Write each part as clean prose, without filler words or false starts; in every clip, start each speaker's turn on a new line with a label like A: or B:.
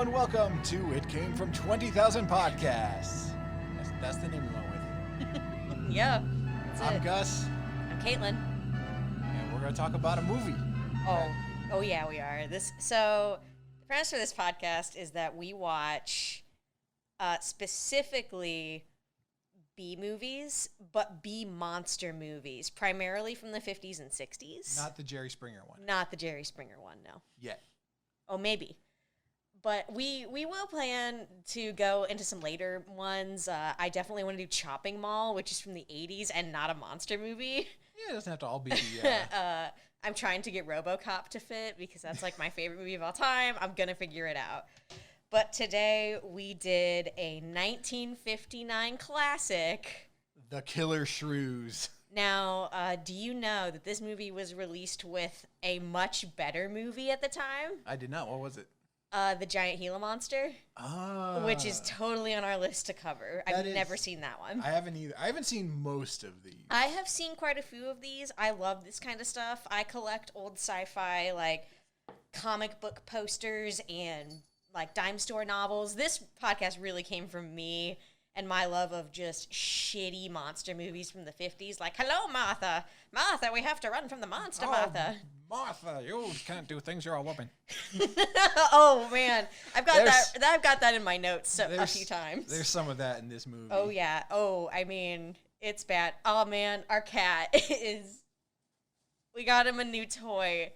A: and welcome to It Came From 20,000 Podcasts. That's the name we went with.
B: Yeah,
A: I'm Gus.
B: I'm Kaitlyn.
A: And we're going to talk about a movie.
B: Oh yeah, we are. So the premise for this podcast is that we watch specifically B movies, but B monster movies, primarily from the 50s and 60s.
A: Not the Jerry Springer one.
B: Not the Jerry Springer one, no.
A: Yet.
B: Oh, maybe. But we will plan to go into some later ones. I definitely want to do Chopping Mall, which is from the 80s and not a monster movie.
A: Yeah, it doesn't have to all be
B: I'm trying to get RoboCop to fit because that's like my favorite movie of all time. I'm going to figure it out. But today we did a 1959 classic,
A: The Killer Shrews.
B: Now, do you know that this movie was released with a much better movie at the time?
A: I did not. What was it?
B: The Giant Gila Monster, which is totally on our list to cover. I've never seen that one.
A: I haven't either. I haven't seen most of these.
B: I have seen quite a few of these. I love this kind of stuff. I collect old sci-fi, like, comic book posters and, like, dime store novels. This podcast really came from me and my love of just shitty monster movies from the 50s. Like, hello, Martha. Martha, we have to run from the monster, Martha.
A: Martha, you can't do things. You're a woman.
B: Oh, man. I've got that in my notes a few times.
A: There's some of that in this movie.
B: Oh, yeah. Oh, I mean, it's bad. Oh, man, our cat is... We got him a new toy.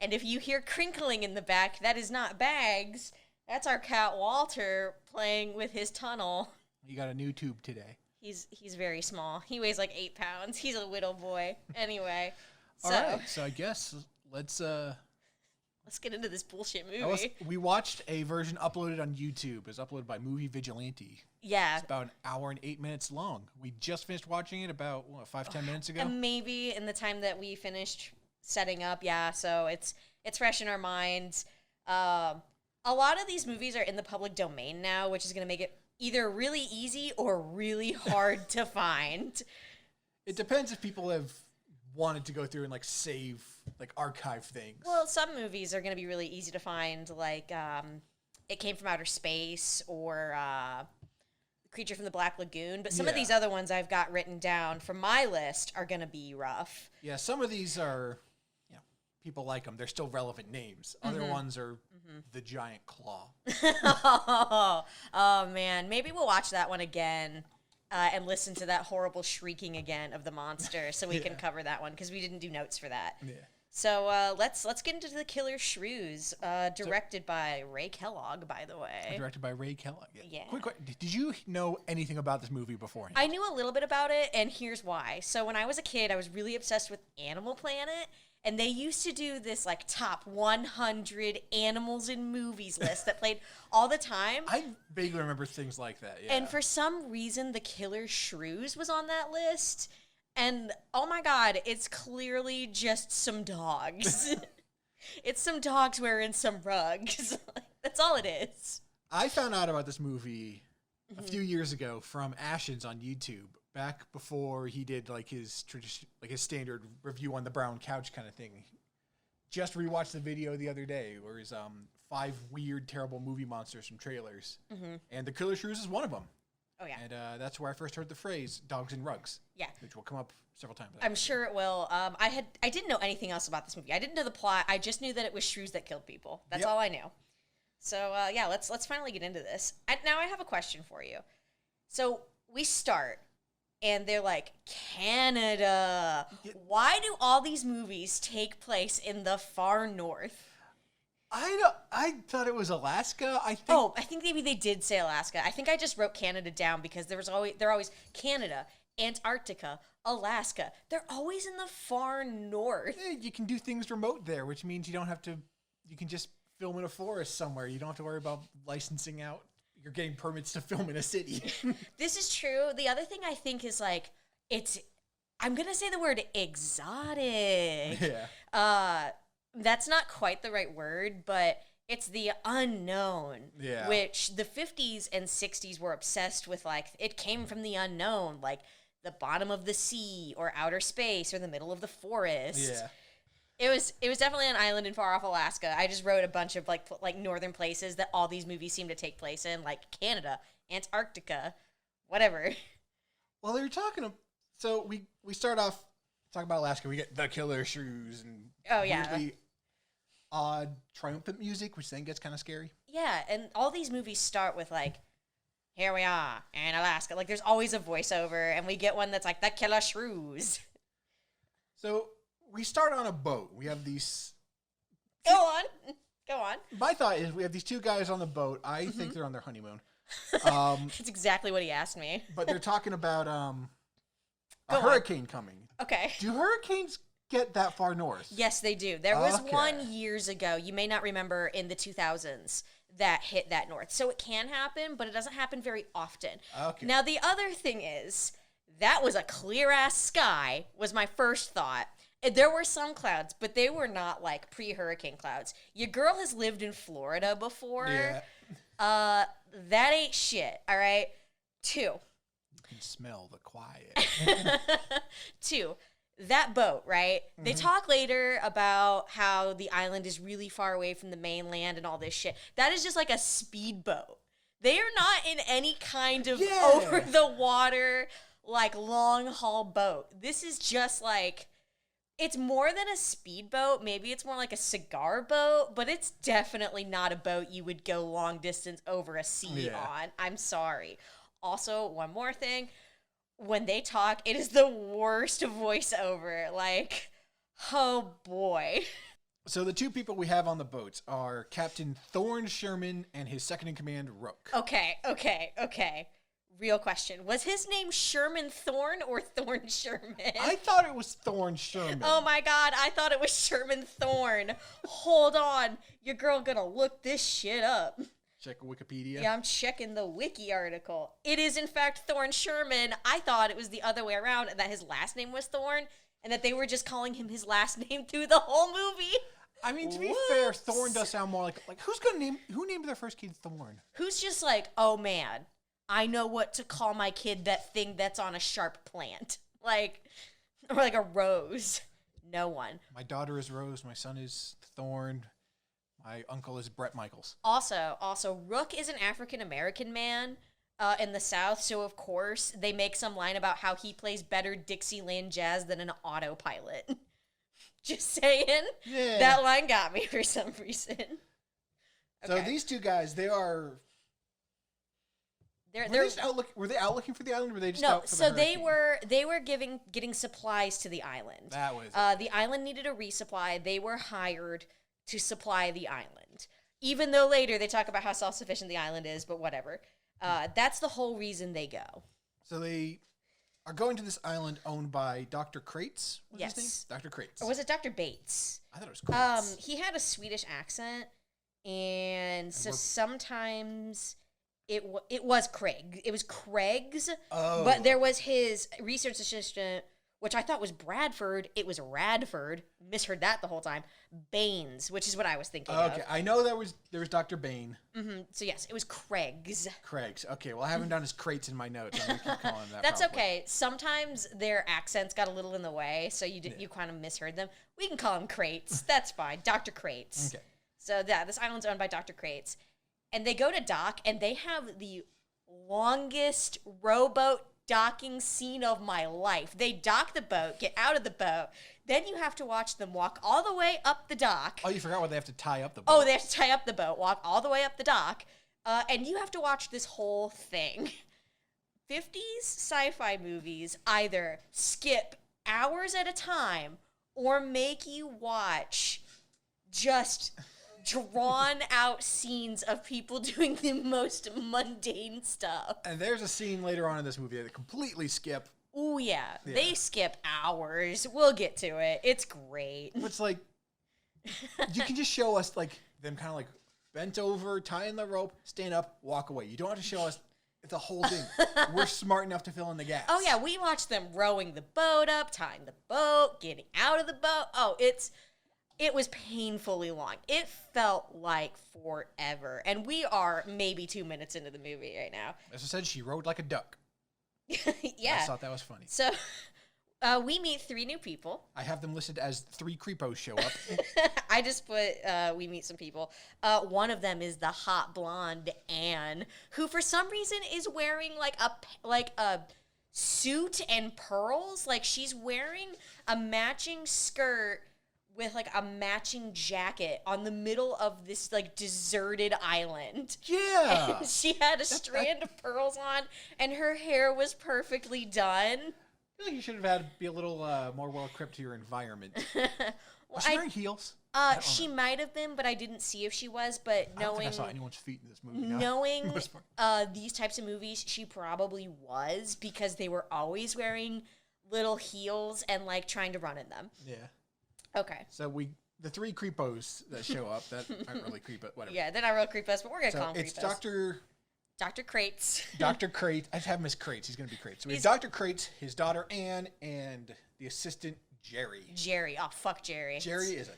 B: And if you hear crinkling in the back, that is not Bags. That's our cat, Walter, playing with his tunnel.
A: You got a new tube today.
B: He's very small. He weighs like 8 pounds. He's a little boy. Anyway.
A: All right. So I guess let's
B: get into this bullshit movie.
A: We watched a version uploaded on YouTube. It's uploaded by Movie Vigilante.
B: Yeah.
A: It's about an hour and 8 minutes long. We just finished watching it about 5-10 minutes ago.
B: And maybe in the time that we finished setting up, yeah. So it's fresh in our minds. A lot of these movies are in the public domain now, which is going to make it either really easy or really hard to find.
A: It depends if people have wanted to go through and, like, save, like, archive things.
B: Well, some movies are going to be really easy to find, like It Came From Outer Space or Creature from the Black Lagoon. But some of these other ones I've got written down from my list are going to be rough.
A: Yeah, some of these are, people like them. They're still relevant names. Other ones are The Giant Claw.
B: Oh, man. Maybe we'll watch that one again and listen to that horrible shrieking again of the monster so we can cover that one because we didn't do notes for that.
A: Yeah.
B: So let's get into The Killer Shrews, directed by Ray Kellogg, by the way.
A: Directed by Ray Kellogg.
B: Yeah.
A: Quick, did you know anything about this movie beforehand?
B: I knew a little bit about it, and here's why. So when I was a kid, I was really obsessed with Animal Planet. And they used to do this, like, top 100 animals in movies list that played all the time.
A: I vaguely remember things like that, yeah.
B: And for some reason, The Killer Shrews was on that list. And, oh my God, it's clearly just some dogs. It's some dogs wearing some rugs. That's all it is.
A: I found out about this movie a few years ago from Ashens on YouTube. Back before he did like his standard review on the brown couch kind of thing. Just rewatched the video the other day where it's 5 weird, terrible movie monsters from trailers. And The Killer Shrews is one of them.
B: Oh, yeah.
A: And that's where I first heard the phrase dogs and rugs.
B: Yeah.
A: Which will come up several times.
B: I'm sure it will. I didn't know anything else about this movie. I didn't know the plot. I just knew that it was shrews that killed people. That's all I knew. So, yeah, let's finally get into this. Now I have a question for you. So we start... And they're like, Canada. Why do all these movies take place in the far north?
A: I thought it was Alaska. I
B: think maybe they did say Alaska. I think I just wrote Canada down because they're always Canada, Antarctica, Alaska. They're always in the far north.
A: Yeah, you can do things remote there, which means you can just film in a forest somewhere. You don't have to worry about licensing out. You're getting permits to film in a city.
B: This is true. The other thing I think is like, I'm going to say the word exotic.
A: Yeah.
B: That's not quite the right word, but it's the unknown.
A: Yeah.
B: Which the 50s and 60s were obsessed with, like, it came from the unknown, like the bottom of the sea or outer space or the middle of the forest.
A: Yeah.
B: It was definitely an island in far off Alaska. I just wrote a bunch of like northern places that all these movies seem to take place in, like Canada, Antarctica, whatever.
A: Well, they were talking. So we start off talking about Alaska. We get the Killer Shrews and weirdly odd triumphant music, which then gets kind of scary.
B: Yeah, and all these movies start with like, here we are in Alaska. Like there's always a voiceover, and we get one that's like the Killer Shrews.
A: So we start on a boat. We have these.
B: Go on.
A: My thought is we have these two guys on the boat. I think they're on their honeymoon.
B: That's exactly what he asked me.
A: But they're talking about a hurricane coming.
B: Okay.
A: Do hurricanes get that far north?
B: Yes, they do. There was one years ago, you may not remember, in the 2000s that hit that north. So it can happen, but it doesn't happen very often.
A: Okay.
B: Now, the other thing is, that was a clear-ass sky, was my first thought. There were some clouds, but they were not like pre-hurricane clouds. Your girl has lived in Florida before.
A: Yeah.
B: That ain't shit, all right? 2.
A: You can smell the quiet.
B: 2, that boat, right? They talk later about how the island is really far away from the mainland and all this shit. That is just like a speedboat. They are not in any kind of over the water, like long haul boat. This is just like, it's more than a speedboat. Maybe it's more like a cigar boat, but it's definitely not a boat you would go long distance over a sea on. I'm sorry. Also, one more thing. When they talk, it is the worst voiceover. Like, oh boy.
A: So the two people we have on the boats are Captain Thorne Sherman and his second in command, Rook.
B: Okay. Real question. Was his name Sherman Thorne or Thorne Sherman?
A: I thought it was Thorne Sherman.
B: Oh my god, I thought it was Sherman Thorne. Hold on. Your girl gonna look this shit up.
A: Check Wikipedia.
B: Yeah, I'm checking the wiki article. It is, in fact, Thorne Sherman. I thought it was the other way around and that his last name was Thorne and that they were just calling him his last name through the whole movie.
A: I mean, to be fair, Thorne does sound more like who named their first kid Thorne?
B: Who's just like, oh man, I know what to call my kid that thing that's on a sharp plant. Like, or like a rose. No one.
A: My daughter is Rose. My son is Thorne. My uncle is Brett Michaels.
B: Also, Rook is an African-American man in the South, so of course they make some line about how he plays better Dixieland jazz than an autopilot. Just saying. Yeah. That line got me for some reason.
A: Okay. So these two guys, they are... Were they out looking for the island, or were they just out for the hurricane?
B: they were getting supplies to the island.
A: That was
B: the island needed a resupply. They were hired to supply the island. Even though later they talk about how self-sufficient the island is, but whatever. That's the whole reason they go.
A: So they are going to this island owned by Dr. Krates? His name? Dr. Krates.
B: Or was it Dr. Bates?
A: I thought it was Krates.
B: He had a Swedish accent, and so sometimes... It was Craig. It was Craig's. Oh. But there was his research assistant, which I thought was Bradford. It was Radford. Misheard that the whole time. Baines, which is what I was thinking of.
A: Okay, I know there was Dr. Bain.
B: Mm-hmm. So yes, it was Craig's.
A: Craig's. Okay, well I haven't done his Crates in my notes. I'm gonna keep calling him that.
B: That's probably okay. Sometimes their accents got a little in the way, so you kind of misheard them. We can call him Crates. That's fine. Dr. Krates. Okay. So this island's owned by Dr. Krates. And they go to dock, and they have the longest rowboat docking scene of my life. They dock the boat, get out of the boat. Then you have to watch them walk all the way up the dock.
A: Oh, you forgot why they have to tie up the boat.
B: Oh, they have to tie up the boat, walk all the way up the dock. And you have to watch this whole thing. 50s sci-fi movies either skip hours at a time or make you watch just... drawn out scenes of people doing the most mundane stuff.
A: And there's a scene later on in this movie that they completely skip.
B: Oh yeah, they skip hours. We'll get to it. It's great.
A: It's like, you can just show us like them kind of like bent over, tying the rope, stand up, walk away. You don't have to show us the whole thing. We're smart enough to fill in the gaps.
B: Oh yeah, we watched them rowing the boat up, tying the boat, getting out of the boat. Oh, it was painfully long. It felt like forever. And we are maybe 2 minutes into the movie right now.
A: As I said, she rode like a duck.
B: Yeah.
A: I thought that was funny.
B: So We meet 3 new people.
A: I have them listed as 3 creepos show up.
B: I just put we meet some people. One of them is the hot blonde Anne, who for some reason is wearing like a suit and pearls. Like she's wearing a matching skirt with like a matching jacket on the middle of this like deserted island.
A: Yeah.
B: And she had a strand of pearls on, and her hair was perfectly done.
A: I feel like you should have had to be a little more well equipped to your environment. Was she wearing heels?
B: She might have been, but I didn't see if she was. But
A: I don't think I saw anyone's feet in this movie.
B: Knowing these types of movies, she probably was, because they were always wearing little heels and like trying to run in them.
A: Yeah.
B: Okay.
A: So the 3 creepos that show up that aren't really creepos, whatever.
B: Yeah, they're not real creepos, but we're gonna call them
A: it's
B: creepos. Dr. Crates.
A: Dr. Crates. I have him as Crates. He's going to be Crates. So we have Dr. Crates, his daughter Anne, and the assistant Jerry.
B: Jerry. Oh, fuck Jerry.
A: Jerry is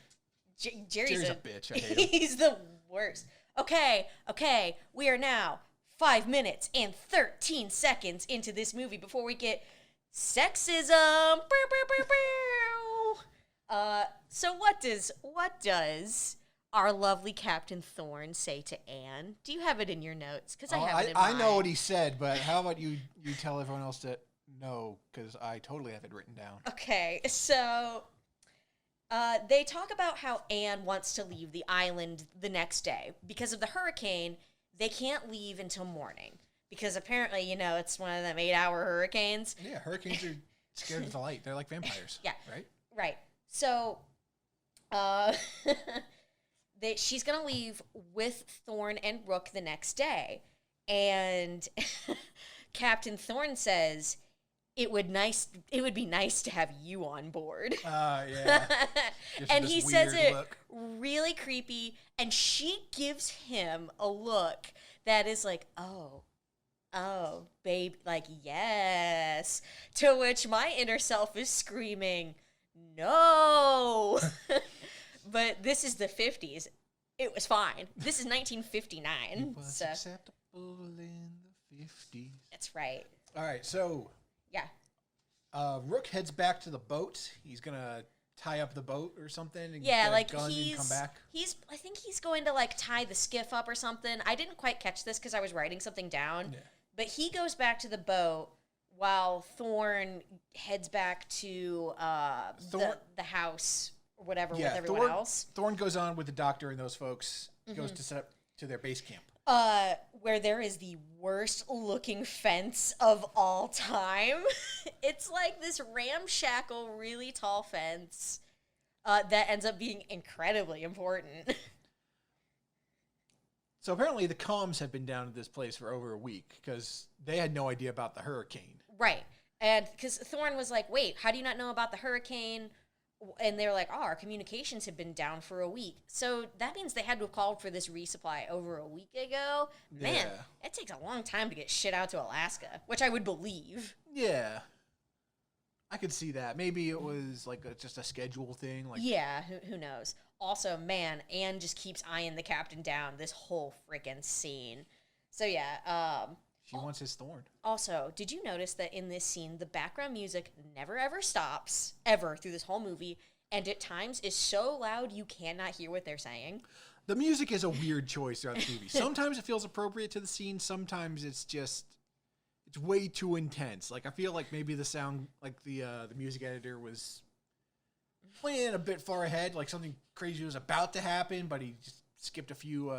B: Jerry's
A: a bitch. I hate him.
B: He's the worst. Okay. We are now 5 minutes and 13 seconds into this movie before we get sexism. So what does our lovely Captain Thorne say to Anne? Do you have it in your notes? Because I have it in mine.
A: I know what he said, but how about you tell everyone else to know, because I totally have it written down.
B: Okay, so they talk about how Anne wants to leave the island the next day. Because of the hurricane, they can't leave until morning. Because apparently, it's one of them 8-hour hurricanes.
A: Yeah, hurricanes are scared of the light. They're like vampires.
B: Yeah.
A: Right?
B: So, she's going to leave with Thorne and Rook the next day. And Captain Thorne says, it would be nice to have you on board.
A: Yeah.
B: And he says it really creepy, and she gives him a look that is like, oh, babe, like, yes. To which my inner self is screaming, no. But this is the 50s. It was fine. This is 1959.
A: It was acceptable in the 50s.
B: That's right.
A: All right, so...
B: Yeah.
A: Rook heads back to the boat. He's going to tie up the boat or something and
B: get
A: a gun and come back.
B: I think he's going to, like, tie the skiff up or something. I didn't quite catch this because I was writing something down. Yeah. But he goes back to the boat while Thorne heads back to the house or whatever with everyone else.
A: Thorne goes on with the doctor and those folks, goes to set up to their base camp.
B: Where there is the worst looking fence of all time. It's like this ramshackle, really tall fence that ends up being incredibly important.
A: So apparently the comms have been down at this place for over a week because they had no idea about the hurricane.
B: Right. And because Thorne was like, wait, how do you not know about the hurricane? And they were like, our communications have been down for a week. So that means they had to have called for this resupply over a week ago. Yeah. Man, it takes a long time to get shit out to Alaska, which I would believe.
A: Yeah. I could see that. Maybe it was like just a schedule thing. Like,
B: yeah, who knows? Also, man, Anne just keeps eyeing the captain down this whole freaking scene. So yeah,
A: she wants his Thorne.
B: Also, did you notice that in this scene, the background music never ever stops, ever, through this whole movie, and at times is so loud you cannot hear what they're saying?
A: The music is a weird choice throughout the movie. Sometimes it feels appropriate to the scene, sometimes it's way too intense. Like, I feel like maybe the sound, like the music editor was playing a bit far ahead, like something crazy was about to happen, but he just skipped a few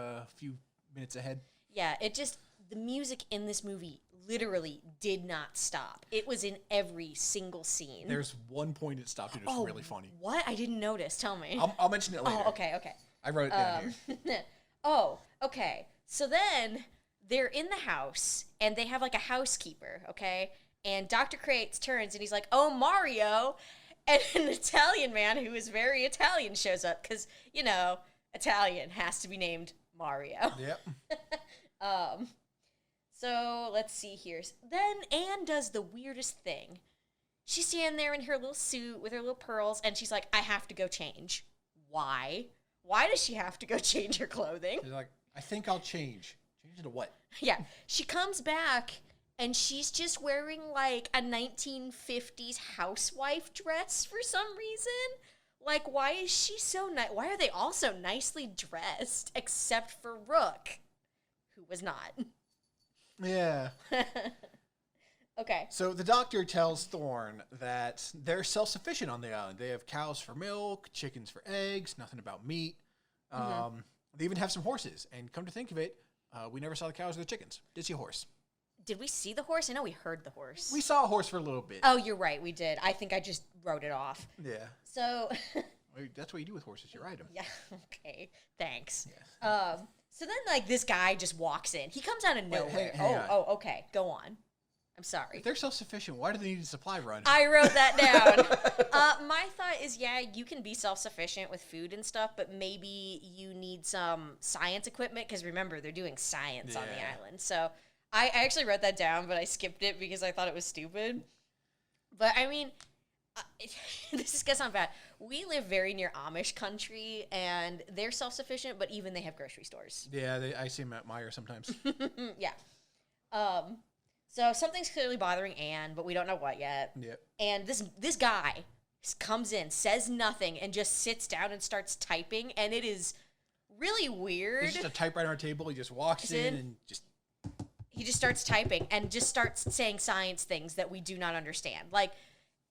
A: minutes ahead.
B: Yeah, the music in this movie literally did not stop. It was in every single scene.
A: There's one point it stopped, and it was really funny.
B: What? I didn't notice. Tell me.
A: I'll mention it later.
B: Oh, okay.
A: I wrote it down here.
B: Oh, okay. So then they're in the house, and they have like a housekeeper, okay? And Dr. Crates turns, and he's like, oh, Mario. And an Italian man who is very Italian shows up, because, Italian has to be named Mario.
A: Yep.
B: So let's see here. Then Anne does the weirdest thing. She's standing there in her little suit with her little pearls, and she's like, I have to go change. Why? Why does she have to go change her clothing?
A: She's like, I think I'll change. Change to what?
B: Yeah. She comes back, and she's just wearing like a 1950s housewife dress for some reason. Like, why is she so nice? Why are they all so nicely dressed except for Rook, who was not?
A: Yeah.
B: Okay.
A: So the doctor tells Thorne that they're self-sufficient on the island. They have cows for milk, chickens for eggs, nothing about meat. They even have some horses. And come to think of it, we never saw the cows or the chickens. Did see a horse.
B: Did we see the horse? I know we heard the horse.
A: We saw a horse for a little bit.
B: Oh, you're right. We did. I think I just wrote it off.
A: Yeah.
B: So.
A: That's what you do with horses. You ride them.
B: Yeah. Okay. Thanks.
A: Yeah.
B: So then, like, this guy just walks in. He comes out of nowhere.
A: hang on.
B: Oh, okay. Go on. I'm sorry.
A: If they're self-sufficient, why do they need a supply run?
B: I wrote that down. My thought is, yeah, you can be self-sufficient with food and stuff, but maybe you need some science equipment, because remember, they're doing science on the island. So I actually wrote that down, but I skipped it because I thought it was stupid. But, I mean, this is going to sound bad. We live very near Amish country, and they're self-sufficient, but even they have grocery stores.
A: Yeah, I see them at Meijer sometimes.
B: Yeah. So something's clearly bothering Anne, but we don't know what yet.
A: Yep.
B: And this guy comes in, says nothing, and just sits down and starts typing, and it is really weird.
A: There's just a typewriter on a table. He just walks in and just...
B: He just starts typing and just starts saying science things that we do not understand. Like,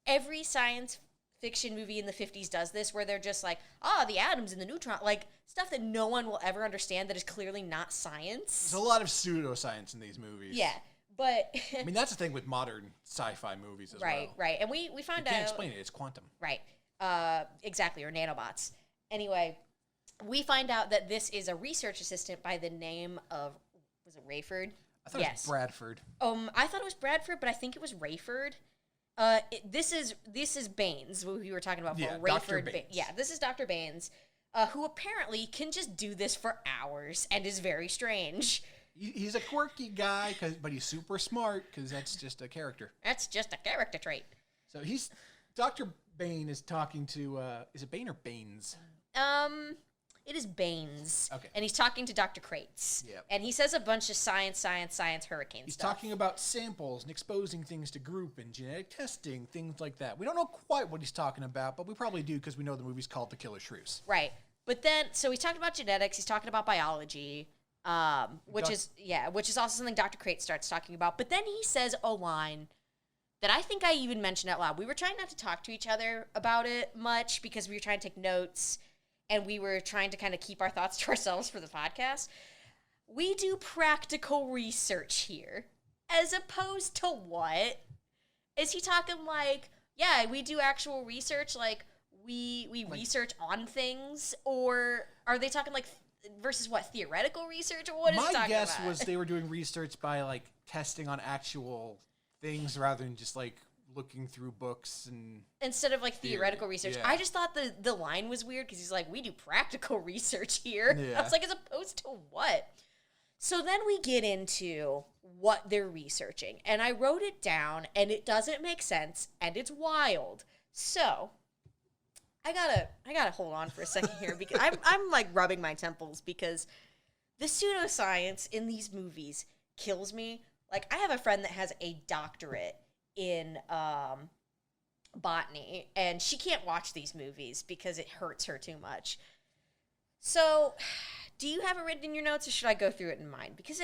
B: every science fiction movie in the 50s does this, where they're just like, the atoms and the neutron, like, stuff that no one will ever understand that is clearly not science.
A: There's a lot of pseudoscience in these movies.
B: Yeah. But
A: I mean, that's the thing with modern sci-fi movies as well.
B: Right. And we found out...
A: You can't explain it. It's quantum.
B: Right. Exactly, or nanobots. Anyway, we find out that this is a research assistant by the name of... Was it Rayford?
A: I thought it was Bradford.
B: I thought it was Bradford, but I think it was Rayford. This is Baines, who we were talking about before.
A: Yeah,
B: Rayford
A: Dr. Baines.
B: Yeah, this is Dr. Baines, who apparently can just do this for hours and is very strange.
A: He's a quirky guy, but he's super smart, because that's just a character.
B: That's just a character trait.
A: So Dr. Bane is talking to, is it Bane or Baines?
B: It is Baines.
A: Okay.
B: And he's talking to Dr. Crates.
A: Yep.
B: And he says a bunch of science hurricane
A: He's
B: stuff.
A: talking about samples and exposing things to group and genetic testing, things like that. We don't know quite what he's talking about, but we probably do because we know the movie's called The Killer Shrews.
B: Right. But then, so he's talking about genetics, he's talking about biology, which is also something Dr. Crates starts talking about. But then he says a line that I think I even mentioned out loud. We were trying not to talk to each other about it much because we were trying to take notes, and we were trying to kind of keep our thoughts to ourselves for the podcast. We do practical research here. As opposed to what? Is he talking like, yeah, we do actual research, like we research on things? Or are they talking like versus what, theoretical research? Or what is he talking about?
A: My guess was they were doing research by like testing on actual things rather than just like looking through books and
B: instead of like theoretical research.
A: Yeah.
B: I just thought the line was weird because he's like, we do practical research here.
A: Yeah.
B: I was like, as opposed to what? So then we get into what they're researching, and I wrote it down, and it doesn't make sense, and it's wild. So I gotta hold on for a second here because I'm like rubbing my temples because the pseudoscience in these movies kills me. Like, I have a friend that has a doctorate in botany, and she can't watch these movies because it hurts her too much. So, do you have it written in your notes, or should I go through it in mine? Because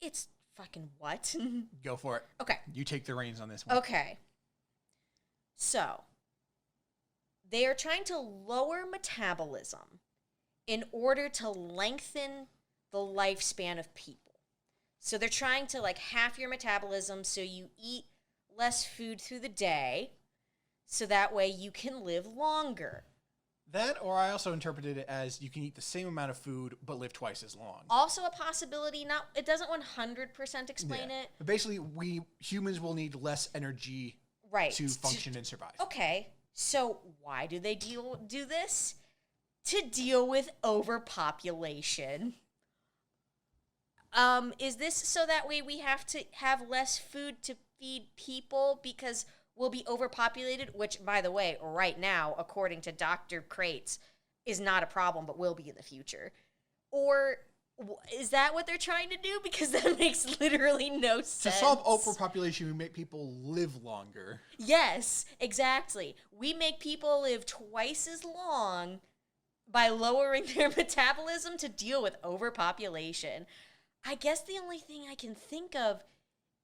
B: it's fucking what?
A: go for it.
B: Okay.
A: You take the reins on this one.
B: Okay. So, they are trying to lower metabolism in order to lengthen the lifespan of people. So they're trying to like half your metabolism so you eat less food through the day so that way you can live longer.
A: That, or I also interpreted it as you can eat the same amount of food but live twice as long.
B: Also a possibility, it doesn't 100% explain it.
A: But basically, we humans will need less energy to function and survive.
B: Okay, so why do they do this? To deal with overpopulation. Is this so that way we have to have less food to feed people because we'll be overpopulated, which, by the way, right now, according to Dr. Crates, is not a problem, but will be in the future? Or Is that what they're trying to do? Because that makes literally no sense.
A: To solve overpopulation, we make people live longer.
B: Yes, exactly. We make people live twice as long by lowering their metabolism to deal with overpopulation. I guess the only thing I can think of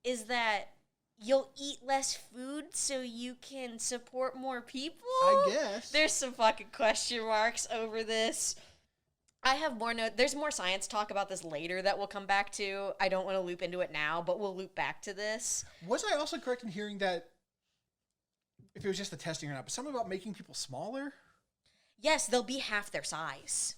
B: is that you'll eat less food so you can support more people?
A: I guess.
B: There's some fucking question marks over this. I have more notes. There's more science talk about this later that we'll come back to. I don't want to loop into it now, but we'll loop back to this.
A: Was I also correct in hearing that, if it was just the testing or not, but something about making people smaller?
B: Yes, they'll be half their size.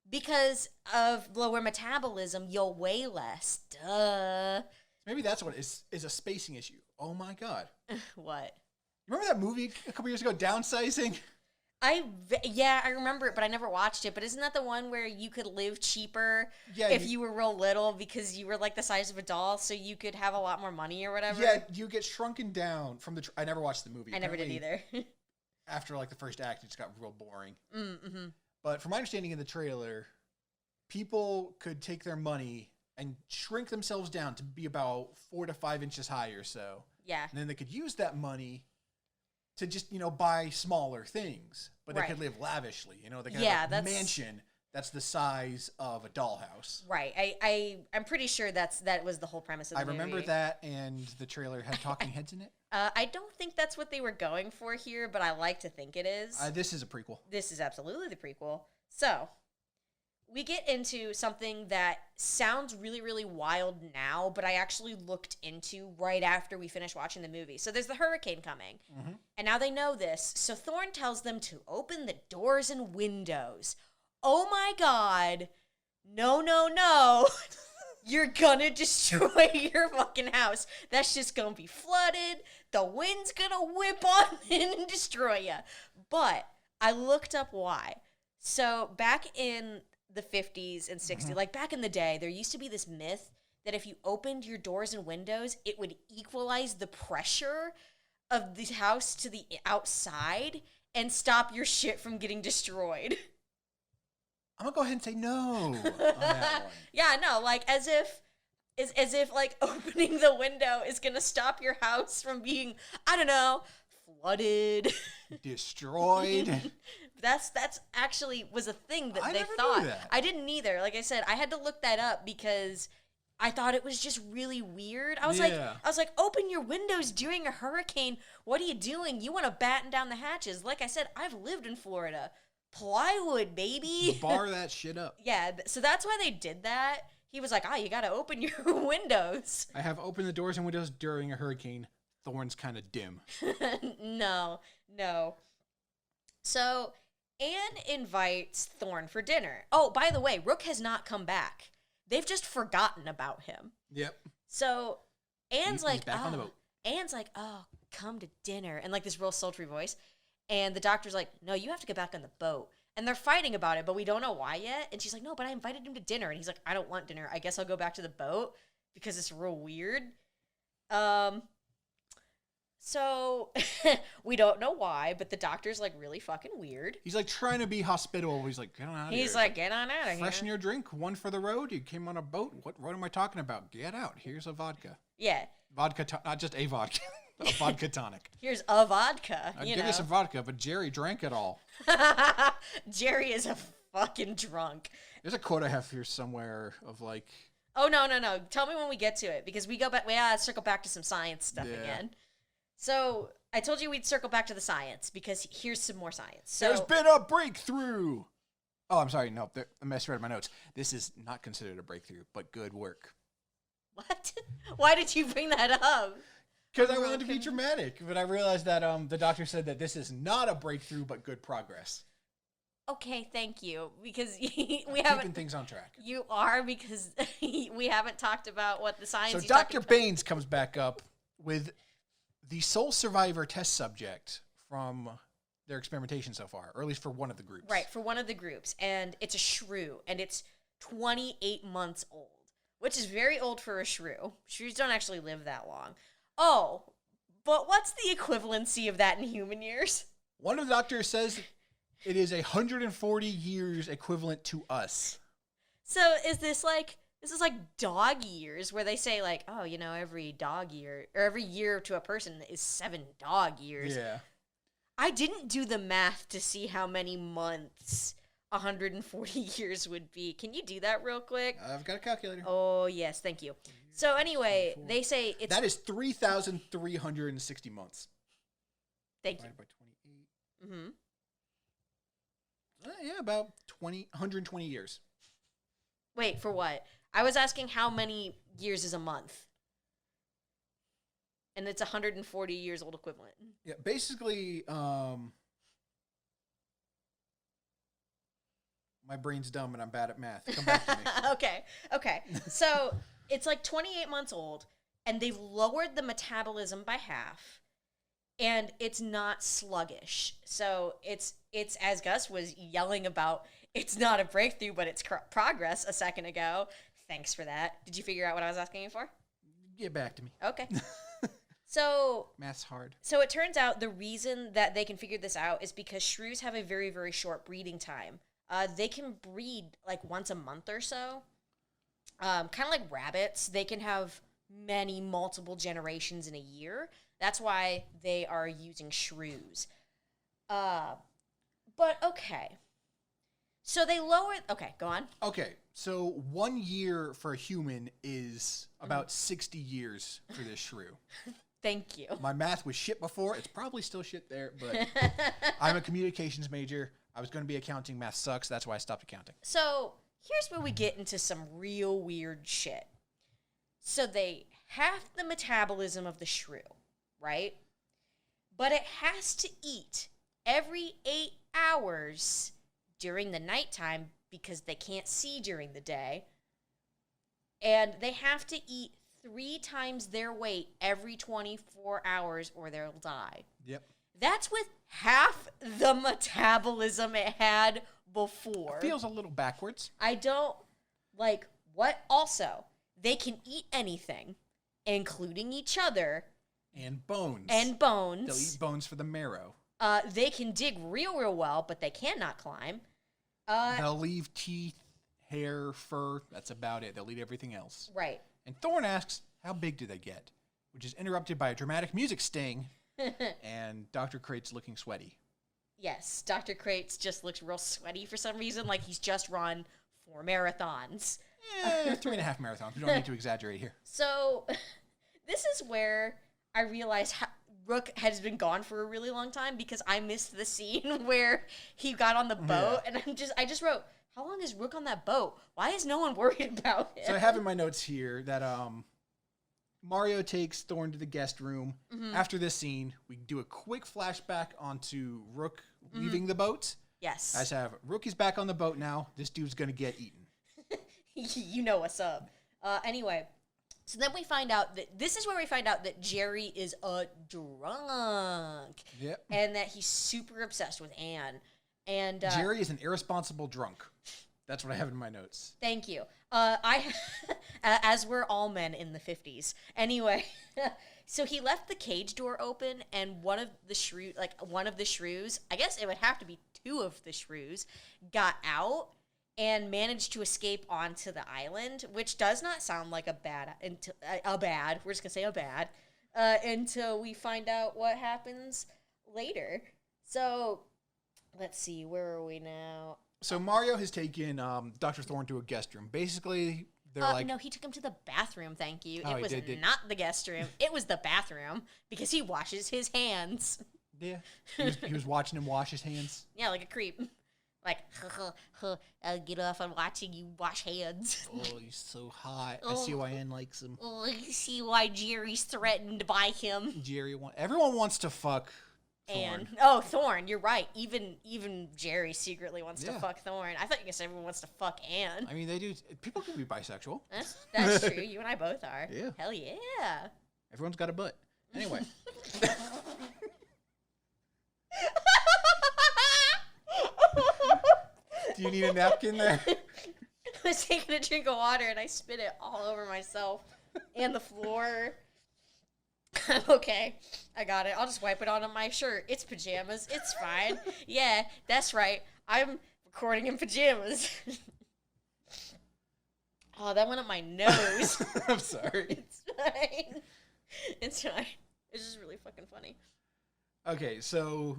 B: Because of lower metabolism, you'll weigh less. Duh.
A: Maybe that's what is a spacing issue. Oh my God.
B: What?
A: Remember that movie a couple years ago, Downsizing?
B: Yeah, I remember it, but I never watched it. But isn't that the one where you could live cheaper if you were real little because you were like the size of a doll, so you could have a lot more money or whatever?
A: Yeah, you get shrunken down from the... I never watched the movie.
B: I never did either.
A: After like the first act, it just got real boring.
B: Mm-hmm.
A: But from my understanding in the trailer, people could take their money and shrink themselves down to be about 4 to 5 inches high or so.
B: Yeah.
A: And then they could use that money to just, buy smaller things. But they could live lavishly. They could have a mansion that's the size of a dollhouse.
B: Right. I'm pretty sure that was the whole premise of the movie.
A: I remember that, and the trailer had talking heads in it.
B: I don't think that's what they were going for here, but I like to think it is.
A: This is a prequel.
B: This is absolutely the prequel. So, we get into something that sounds really, really wild now, but I actually looked into right after we finished watching the movie. So there's the hurricane coming, and now they know this. So Thorne tells them to open the doors and windows. Oh my God. No, no, no. You're gonna destroy your fucking house. That's just gonna be flooded. The wind's gonna whip on in and destroy you. But I looked up why. So back in the 50s and 60s, like back in the day, there used to be this myth that if you opened your doors and windows, it would equalize the pressure of the house to the outside and stop your shit from getting destroyed.
A: I'm gonna go ahead and say no on that one.
B: Yeah, no, like as if like opening the window is gonna stop your house from being, I don't know, flooded,
A: destroyed.
B: That's actually was a thing that
A: I
B: they
A: never
B: thought.
A: knew that.
B: I didn't either. Like I said, I had to look that up because I thought it was just really weird. I was like, open your windows during a hurricane. What are you doing? You want to batten down the hatches? Like I said, I've lived in Florida. Plywood, baby.
A: Bar that shit up.
B: Yeah, so that's why they did that. He was like, you got to open your windows.
A: I have opened the doors and windows during a hurricane. Thorne's kind of dim.
B: No. So Anne invites Thorne for dinner. Oh, by the way, Rook has not come back. They've just forgotten about him.
A: Yep.
B: So Anne's
A: He's back on the boat.
B: Anne's like, come to dinner. And like this real sultry voice. And the doctor's like, no, you have to get back on the boat. And they're fighting about it, but we don't know why yet. And she's like, no, but I invited him to dinner. And he's like, I don't want dinner. I guess I'll go back to the boat because it's real weird. So we don't know why, but the doctor's like really fucking weird.
A: He's like trying to be hospitable. He's like, get on out of here.
B: He's like, get on out of here.
A: Freshen your drink. One for the road. You came on a boat. What am I talking about? Get out. Here's a vodka.
B: Yeah.
A: Vodka, not just a vodka. A vodka tonic.
B: Here's a vodka.
A: I'd give you some vodka, but Jerry drank it all.
B: Jerry is a fucking drunk.
A: There's a quote I have here somewhere of like...
B: Oh, no. Tell me when we get to it, because we gotta circle back to some science stuff again. So, I told you we'd circle back to the science, because here's some more science. So,
A: there's been a breakthrough! Oh, I'm sorry. No, I misread my notes. This is not considered a breakthrough, but good work.
B: What? Why did you bring that up?
A: Because I wanted to be dramatic, but I realized that the doctor said that this is not a breakthrough, but good progress.
B: Okay, thank you, because we
A: keeping
B: haven't...
A: things on track.
B: You are, because we haven't talked about what the science...
A: So Dr. Baines comes back up with the sole survivor test subject from their experimentation so far, or at least for one of the groups.
B: Right, for one of the groups, and it's a shrew, and it's 28 months old, which is very old for a shrew. Shrews don't actually live that long. Oh, but what's the equivalency of that in human years?
A: One of the doctors says it is 140 years equivalent to us.
B: So is this like dog years where they say like, oh, every dog year or every year to a person is 7 dog years.
A: Yeah.
B: I didn't do the math to see how many months 140 years would be. Can you do that real quick?
A: I've got a calculator.
B: Oh, yes, thank you. So anyway, they say it's...
A: That is 3,360 months.
B: Thank you.
A: Divided by 28. Mm-hmm. Yeah, about 120 years.
B: Wait, for what? I was asking how many years is a month. And it's 140 years old equivalent.
A: Yeah, basically, my brain's dumb and I'm bad at math. Come back to me.
B: Okay. So it's like 28 months old, and they've lowered the metabolism by half, and it's not sluggish. So it's as Gus was yelling about, it's not a breakthrough, but it's progress a second ago. Thanks for that. Did you figure out what I was asking you for?
A: Get back to me.
B: Okay. So
A: math's hard.
B: So it turns out the reason that they can figure this out is because shrews have a very, very short breeding time. They can breed like once a month or so. Kind of like rabbits. They can have multiple generations in a year. That's why they are using shrews. But okay. So they lower... Okay, go on.
A: Okay, so 1 year for a human is about 60 years for this shrew.
B: Thank you.
A: My math was shit before. It's probably still shit there, but I'm a communications major. I was going to be accounting. Math sucks. That's why I stopped accounting.
B: So here's where we get into some real weird shit. So they have the metabolism of the shrew, right? But it has to eat every 8 hours during the nighttime because they can't see during the day. And they have to eat 3 times their weight every 24 hours or they'll die.
A: Yep.
B: That's with half the metabolism it had before.
A: It feels a little backwards.
B: I don't like what. Also, they can eat anything, including each other.
A: And bones.
B: They'll
A: eat bones for the marrow.
B: They can dig real well, but they cannot climb.
A: They'll leave teeth, hair, fur. That's about it. They'll eat everything else.
B: Right.
A: And Thorn asks, how big do they get? Which is interrupted by a dramatic music sting and Dr. Crate's looking sweaty.
B: Yes, Dr. Crates just looks real sweaty for some reason, like he's just run 4 marathons.
A: 3.5 marathons. We don't need to exaggerate here.
B: So, this is where I realized Rook has been gone for a really long time because I missed the scene where he got on the boat, and I just wrote, how long is Rook on that boat? Why is no one worried about him?
A: So I have in my notes here that Mario takes Thorn to the guest room. Mm-hmm. After this scene, we do a quick flashback onto Rook leaving the boat.
B: Yes.
A: I just have, Rook is back on the boat now. This dude's going to get eaten.
B: You know what's up. Anyway, so then we find out that this is where we find out that Jerry is a drunk.
A: Yep.
B: And that he's super obsessed with Anne. And
A: Jerry is an irresponsible drunk. That's what I have in my notes. Thank
B: you. As we're all men in the 50s. Anyway, so he left the cage door open, and one of the shrews, I guess it would have to be 2 of the shrews, got out and managed to escape onto the island, which does not sound like a bad, we're just gonna say a bad, until we find out what happens later. So, let's see, where are we now?
A: So Mario has taken Dr. Thorn to a guest room. Basically, they're like...
B: No, he took him to the bathroom, thank you.
A: Oh,
B: it was not the guest room. It was the bathroom, because he washes his hands.
A: Yeah. He was watching him wash his hands.
B: Yeah, like a creep. Like, I'll get off on watching you wash hands.
A: Oh, he's so hot. I see why Ann likes him.
B: Oh, I see why Jerry's threatened by him.
A: Everyone wants to fuck Thorn.
B: Thorn, you're right. Even Jerry secretly wants to fuck Thorn. I thought you guys everyone wants to fuck Anne.
A: I mean, they do. People can be bisexual.
B: That's true. You and I both are.
A: Yeah.
B: Hell yeah.
A: Everyone's got a butt. Anyway. Do you need a napkin there?
B: I was taking a drink of water and I spit it all over myself and the floor. I'm okay. I got it. I'll just wipe it on my shirt. It's pajamas. It's fine. Yeah, that's right. I'm recording in pajamas. Oh, that went up my nose.
A: I'm sorry.
B: It's fine. It's fine. It's just really fucking funny.
A: Okay, so...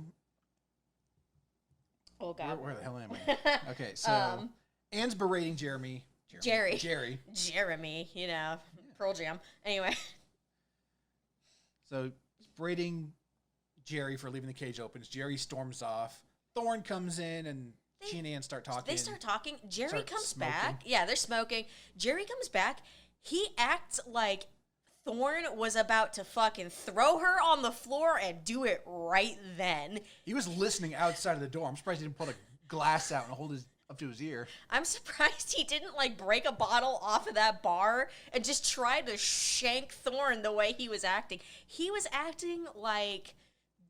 B: Oh, God.
A: Where the hell am I? Okay, so... Anne's berating Jeremy. Jerry.
B: Jeremy, you know, Pearl Jam. Anyway.
A: So, berating Jerry for leaving the cage open. Jerry storms off. Thorne comes in, and she and Anne start talking.
B: They start talking. Jerry
A: Start
B: comes
A: smoking.
B: back. Yeah, they're smoking. Jerry comes back. He acts like Thorne was about to fucking throw her on the floor and do it right then.
A: He was listening outside of the door. I'm surprised he didn't pull a glass out and hold his up to his ear.
B: I'm surprised he didn't like break a bottle off of that bar and just try to shank Thorne the way he was acting. He was acting like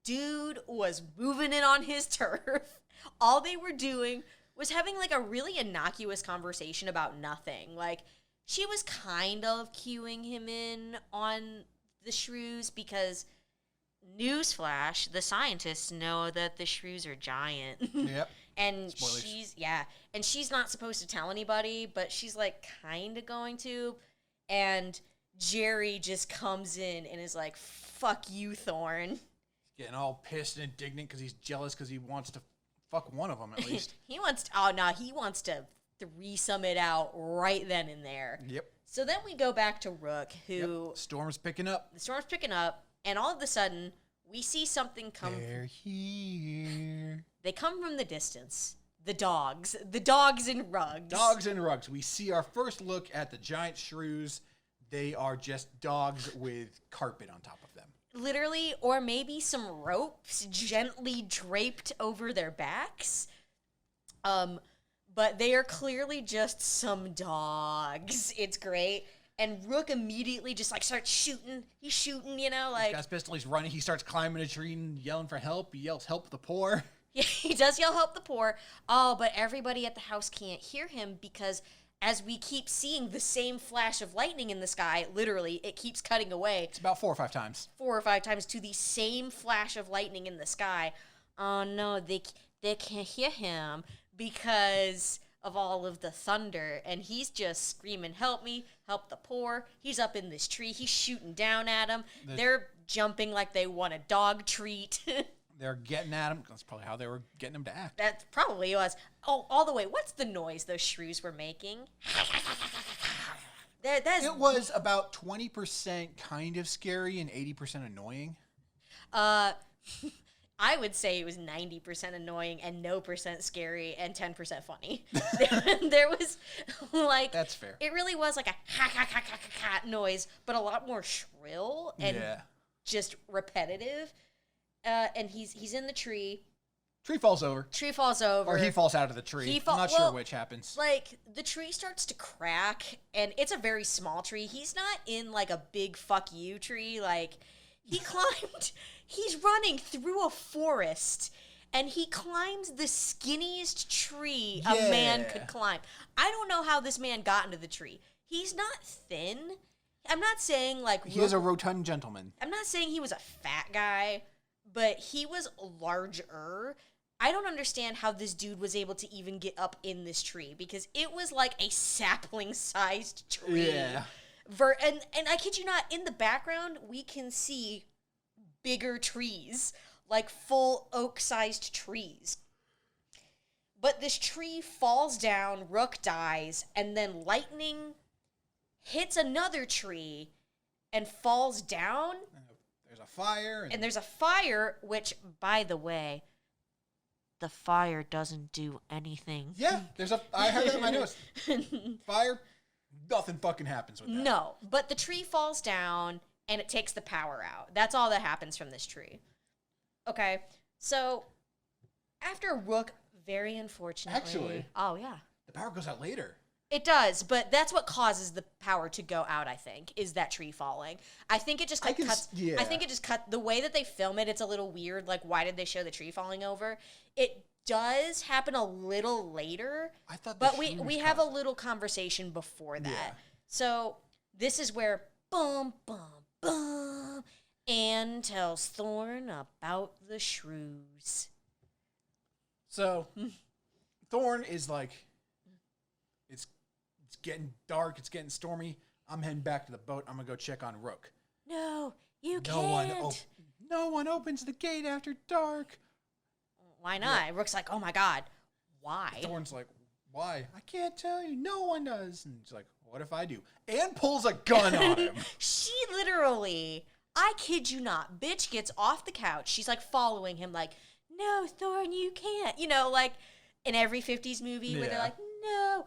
B: dude was moving in on his turf. All they were doing was having like a really innocuous conversation about nothing. Like she was kind of cueing him in on the shrews because newsflash, the scientists know that the shrews are giant.
A: Yep.
B: And
A: Spoilers.
B: she's not supposed to tell anybody, but she's like kind of going to. And Jerry just comes in and is like, "Fuck you, Thorne."
A: Getting all pissed and indignant because he's jealous because he wants to fuck one of them at least.
B: he wants to threesome it out right then and there.
A: Yep.
B: So then we go back to Rook, who
A: Yep. Storm's picking up.
B: the storm's picking up, and all of a sudden we see something come.
A: They're here.
B: They come from the distance. The dogs in rugs.
A: Dogs and rugs. We see our first look at the giant shrews. They are just dogs with carpet on top of them.
B: Literally, or maybe some ropes gently draped over their backs. But they are clearly just some dogs. It's great. And Rook immediately just like starts shooting. He's shooting, you know, like
A: He's got his pistol, he's running, he starts climbing a tree and yelling for help. He yells, "Help the poor."
B: yeah, he does yell help the poor. Oh, but everybody at the house can't hear him because as we keep seeing the same flash of lightning in the sky, literally, it keeps cutting away.
A: It's about 4 or 5 times.
B: 4 or 5 times to the same flash of lightning in the sky. Oh no, they can't hear him because of all of the thunder, and he's just screaming, "Help me, help the poor." He's up in this tree, he's shooting down at him. They're jumping like they want a dog treat.
A: They're getting at him. That's probably how they were getting him to act.
B: That probably was. Oh, all the way. What's the noise those shrews were making? That's
A: It was about 20% kind of scary and 80% annoying.
B: I would say it was 90% annoying and no percent scary and 10% funny. There was like
A: That's fair.
B: It really was like a ha ha ha ha ha noise, but a lot more shrill and just repetitive. And he's in the tree.
A: Tree falls over.
B: Tree falls over.
A: Or he falls out of the tree. I'm not sure which happens.
B: Like, the tree starts to crack, and it's a very small tree. He's not in, like, a big fuck you tree. Like, he climbed... He's running through a forest, and he climbs the skinniest tree a man could climb. I don't know how this man got into the tree. He's not thin. I'm not saying, like...
A: He is a rotund gentleman.
B: I'm not saying he was a fat guy, but he was larger. I don't understand how this dude was able to even get up in this tree because it was like a sapling-sized tree.
A: Yeah.
B: And I kid you not, in the background, we can see bigger trees, like full oak-sized trees. But this tree falls down, Rook dies, and then lightning hits another tree and falls down.
A: There's a fire.
B: And there's a fire, which, by the way, the fire doesn't do anything.
A: Yeah, I heard that in my notes. Fire, nothing fucking happens with that.
B: No, but the tree falls down and it takes the power out. That's all that happens from this tree. Okay, so after Rook, very unfortunately...
A: Actually...
B: Oh, yeah.
A: The power goes out later.
B: It does, but that's what causes the power to go out, I think, is that tree falling. I think it just cuts...
A: Yeah.
B: I think it just cut... The way that they film it, it's a little weird. Like, why did they show the tree falling over? It does happen a little later,
A: I thought
B: but we have a little conversation before that.
A: Yeah.
B: So, this is where, boom, boom, boom, Anne tells Thorne about the shrews.
A: So, Thorne is like... It's getting dark. It's getting stormy. I'm heading back to the boat. I'm going to go check on Rook.
B: No, you can't.
A: No one opens the gate after dark.
B: Why not? Yeah. Rook's like, oh my God, why?
A: Thorne's like, why? I can't tell you. No one does. And she's like, what if I do? And pulls a gun on him.
B: She literally, I kid you not, bitch gets off the couch. She's like following him like, no, Thorne, you can't. You know, like in every 50s movie where they're like, no.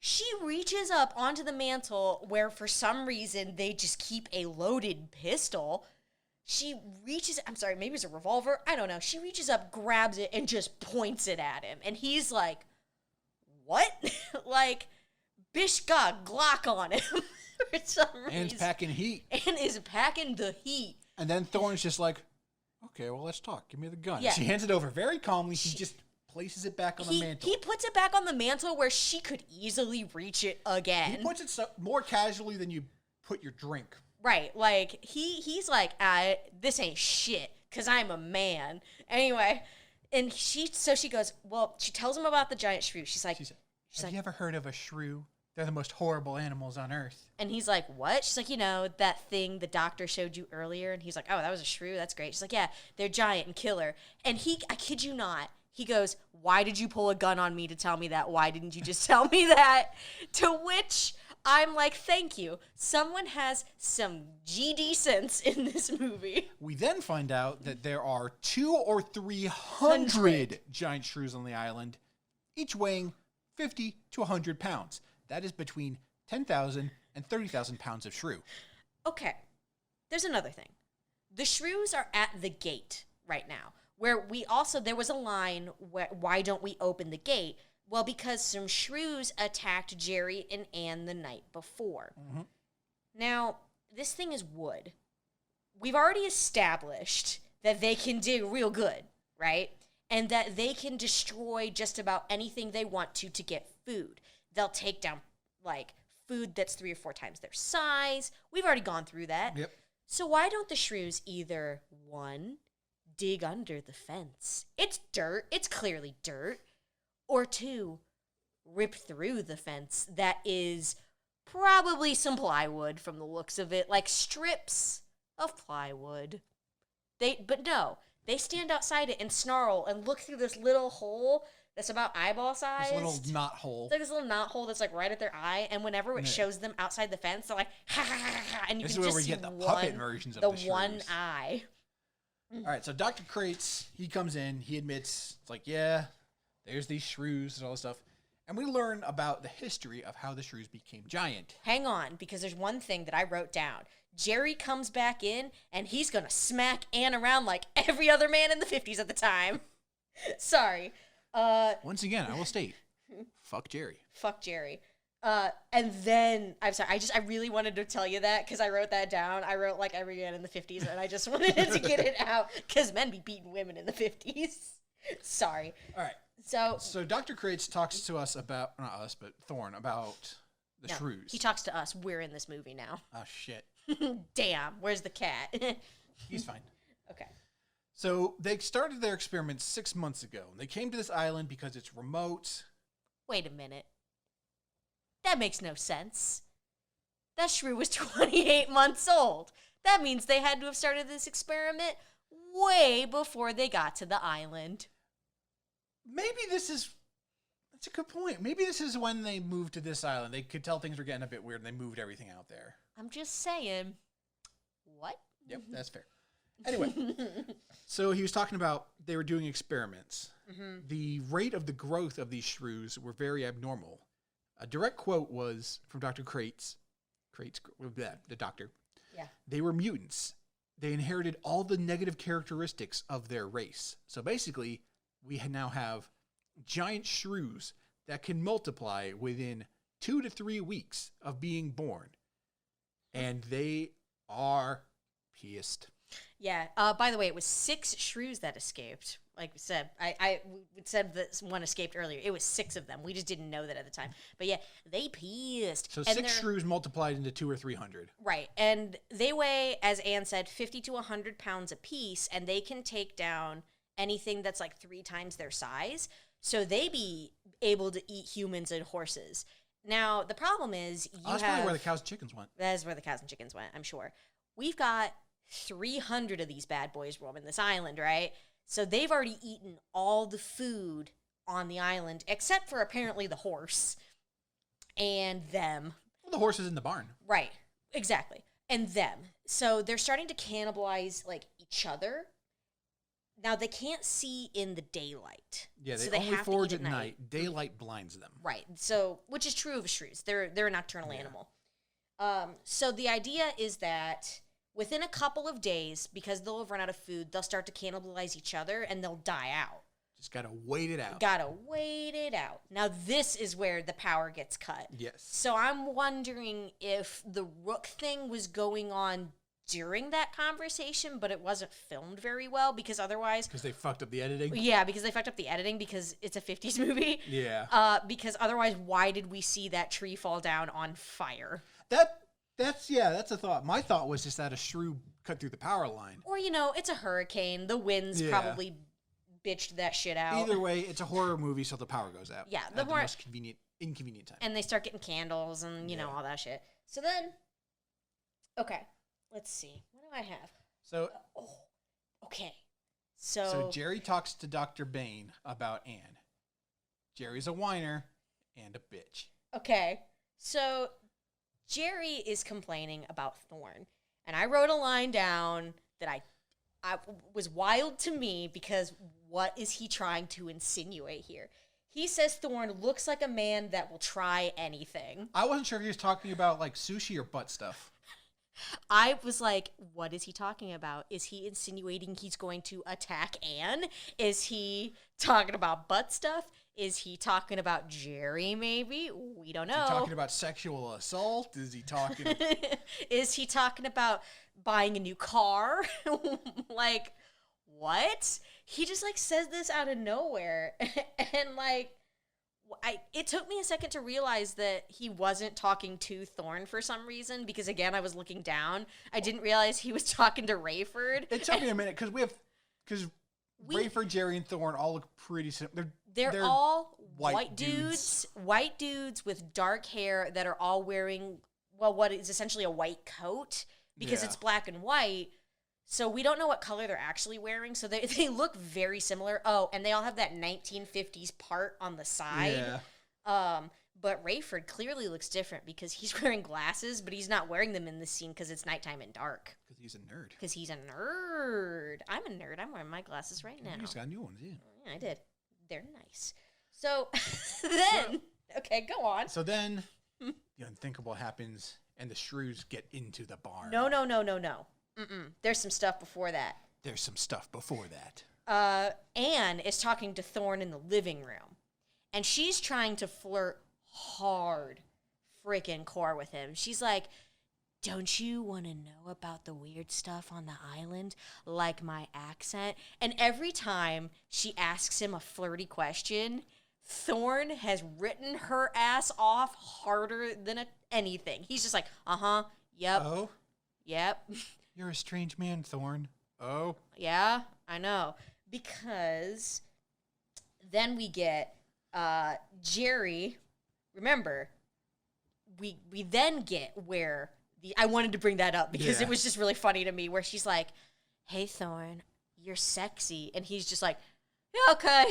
B: She reaches up onto the mantle where for some reason they just keep a loaded pistol. She reaches, I'm sorry, maybe it's a revolver. I don't know. She reaches up, grabs it, and just points it at him. And he's like, what? Like, Bish got Glock on him for some reason.
A: And is packing heat.
B: And is packing the heat.
A: And then Thorne's just like, okay, well, let's talk. Give me the gun.
B: Yeah.
A: She hands it over very calmly. He just places it back on the mantle.
B: He puts it back on the mantle where she could easily reach it again.
A: He puts it more casually than you put your drink.
B: Right, like, he's like, this ain't shit, because I'm a man. Anyway, and she goes, well, she tells him about the giant shrew. She's like,
A: have you ever heard of a shrew? They're the most horrible animals on earth.
B: And he's like, what? She's like, you know, that thing the doctor showed you earlier? And he's like, oh, that was a shrew? That's great. She's like, yeah, they're giant and killer. And I kid you not, he goes, why did you pull a gun on me to tell me that? Why didn't you just tell me that? To which I'm like, thank you. Someone has some GD sense in this movie.
A: We then find out that there are 200 or 300 giant shrews on the island, each weighing 50 to 100 pounds. That is between 10,000 and 30,000 pounds of shrew.
B: Okay, there's another thing. The shrews are at the gate right now, where there was a line where, why don't we open the gate? Well, because some shrews attacked Jerry and Anne the night before. Mm-hmm. Now, this thing is wood. We've already established that they can dig real good, right? And that they can destroy just about anything they want to get food. They'll take down, like, food that's 3 or 4 times their size. We've already gone through that.
A: Yep.
B: So why don't the shrews either, 1, dig under the fence? It's dirt. It's clearly dirt. Or 2, rip through the fence that is probably some plywood from the looks of it, like strips of plywood. But no, they stand outside it and snarl and look through this little hole that's about eyeball size.
A: This little knot hole.
B: It's like this little knot hole that's like right at their eye, and whenever it shows them outside the fence, they're like, ha ha ha ha, and you can just see
A: the puppet versions of the shrews.
B: One eye.
A: All right, so Dr. Crates, he comes in, he admits, it's like, yeah, there's these shrews and all this stuff. And we learn about the history of how the shrews became giant.
B: Hang on, because there's one thing that I wrote down. Jerry comes back in, and he's going to smack Anne around like every other man in the 50s at the time. Sorry.
A: Once again, I will state, fuck Jerry.
B: Fuck Jerry. And then, I'm sorry, I really wanted to tell you that, because I wrote that down. I wrote like every man in the 50s, and I just wanted to get it out, because men be beating women in the 50s. Sorry.
A: All right. So Dr. Crates talks to us about, not us, but Thorne, about the shrews.
B: He talks to us. We're in this movie now.
A: Oh, shit.
B: Damn. Where's the cat?
A: He's fine.
B: Okay.
A: So they started their experiments 6 months ago. They came to this island because it's remote.
B: Wait a minute. That makes no sense. That shrew was 28 months old. That means they had to have started this experiment way before they got to the island.
A: Maybe that's a good point. Maybe this is when they moved to this island. They could tell things were getting a bit weird and they moved everything out there.
B: I'm just saying. What?
A: Yep, that's fair. Anyway, so he was talking about they were doing experiments. Mm-hmm. The rate of the growth of these shrews were very abnormal. A direct quote was from Dr. Crates, the doctor.
B: Yeah.
A: They were mutants. They inherited all the negative characteristics of their race. So basically, we now have giant shrews that can multiply within 2 to 3 weeks of being born. And they are pissed.
B: Yeah. By the way, it was 6 shrews that escaped. Like we said, I said that one escaped earlier. It was 6 of them. We just didn't know that at the time. But yeah, they pissed.
A: So 6 shrews multiplied into 200 or 300.
B: Right. And they weigh, as Anne said, 50 to 100 pounds apiece, and they can take down anything that's like 3 times their size. So they be able to eat humans and horses. Now, the problem is
A: that's probably where the cows and chickens went.
B: That is where the cows and chickens went, I'm sure. We've got 300 of these bad boys roaming this island, right? So they've already eaten all the food on the island, except for apparently the horse and them.
A: Well, the horse is in the barn.
B: Right, exactly. And them. So they're starting to cannibalize, like, each other. Now, they can't see in the daylight.
A: Yeah,
B: so
A: they only
B: have to
A: forage
B: eat
A: at night. Daylight blinds them.
B: Right. So, which is true of shrews. They're a nocturnal animal. So the idea is that within a couple of days, because they'll have run out of food, they'll start to cannibalize each other and they'll die out.
A: Just gotta wait it out.
B: Gotta wait it out. Now, this is where the power gets cut.
A: Yes.
B: So I'm wondering if the rook thing was going on during that conversation, but it wasn't filmed very well because otherwise...
A: Because they fucked up the editing?
B: Yeah, because they fucked up the editing because it's a 50s movie.
A: Yeah.
B: Because otherwise, why did we see that tree fall down on fire?
A: That's a thought. My thought was just that a shrew cut through the power line.
B: Or, it's a hurricane. The winds probably bitched that shit out.
A: Either way, it's a horror movie, so the power goes out.
B: Yeah.
A: The most inconvenient time.
B: And they start getting candles and, you know, all that shit. So then, okay. Let's see. What do I have?
A: So,
B: okay.
A: So Jerry talks to Dr. Bane about Anne. Jerry's a whiner and a bitch.
B: Okay. So Jerry is complaining about Thorn. And I wrote a line down that I was wild to me because what is he trying to insinuate here? He says Thorn looks like a man that will try anything.
A: I wasn't sure if he was talking about like sushi or butt stuff.
B: I was like, what is he talking about? Is he insinuating he's going to attack Anne? Is he talking about butt stuff? Is he talking about Jerry, maybe? We don't know.
A: Is he talking about sexual assault? Is he talking...
B: Is he talking about buying a new car? Like, what? He just, like, says this out of nowhere. And, like... it took me a second to realize that he wasn't talking to Thorn for some reason because, again, I was looking down. I didn't realize he was talking to Rayford.
A: It took me a minute because Rayford, Jerry, and Thorn all look pretty similar.
B: They're all white dudes with dark hair that are all wearing, well, what is essentially a white coat because it's black and white. So we don't know what color they're actually wearing. So they look very similar. Oh, and they all have that 1950s part on the side.
A: Yeah.
B: But Rayford clearly looks different because he's wearing glasses, but he's not wearing them in this scene because it's nighttime and dark.
A: Because he's a nerd.
B: Because he's a nerd. I'm a nerd. I'm wearing my glasses right now.
A: You just got new ones, yeah.
B: Yeah, I did. They're nice. So then, okay, go on.
A: So then the unthinkable happens and the shrews get into the barn.
B: No. There's some stuff before that. Anne is talking to Thorn in the living room, and she's trying to flirt hard freaking core with him. She's like, don't you want to know about the weird stuff on the island, like my accent? And every time she asks him a flirty question, Thorn has written her ass off harder than anything. He's just like, yep.
A: Oh?
B: Yep.
A: You're a strange man, Thorn. Oh?
B: Yeah, I know. Because then we get Jerry. Remember, we then get where I wanted to bring that up because it was just really funny to me where she's like, hey, Thorn, you're sexy. And he's just like, yeah, okay.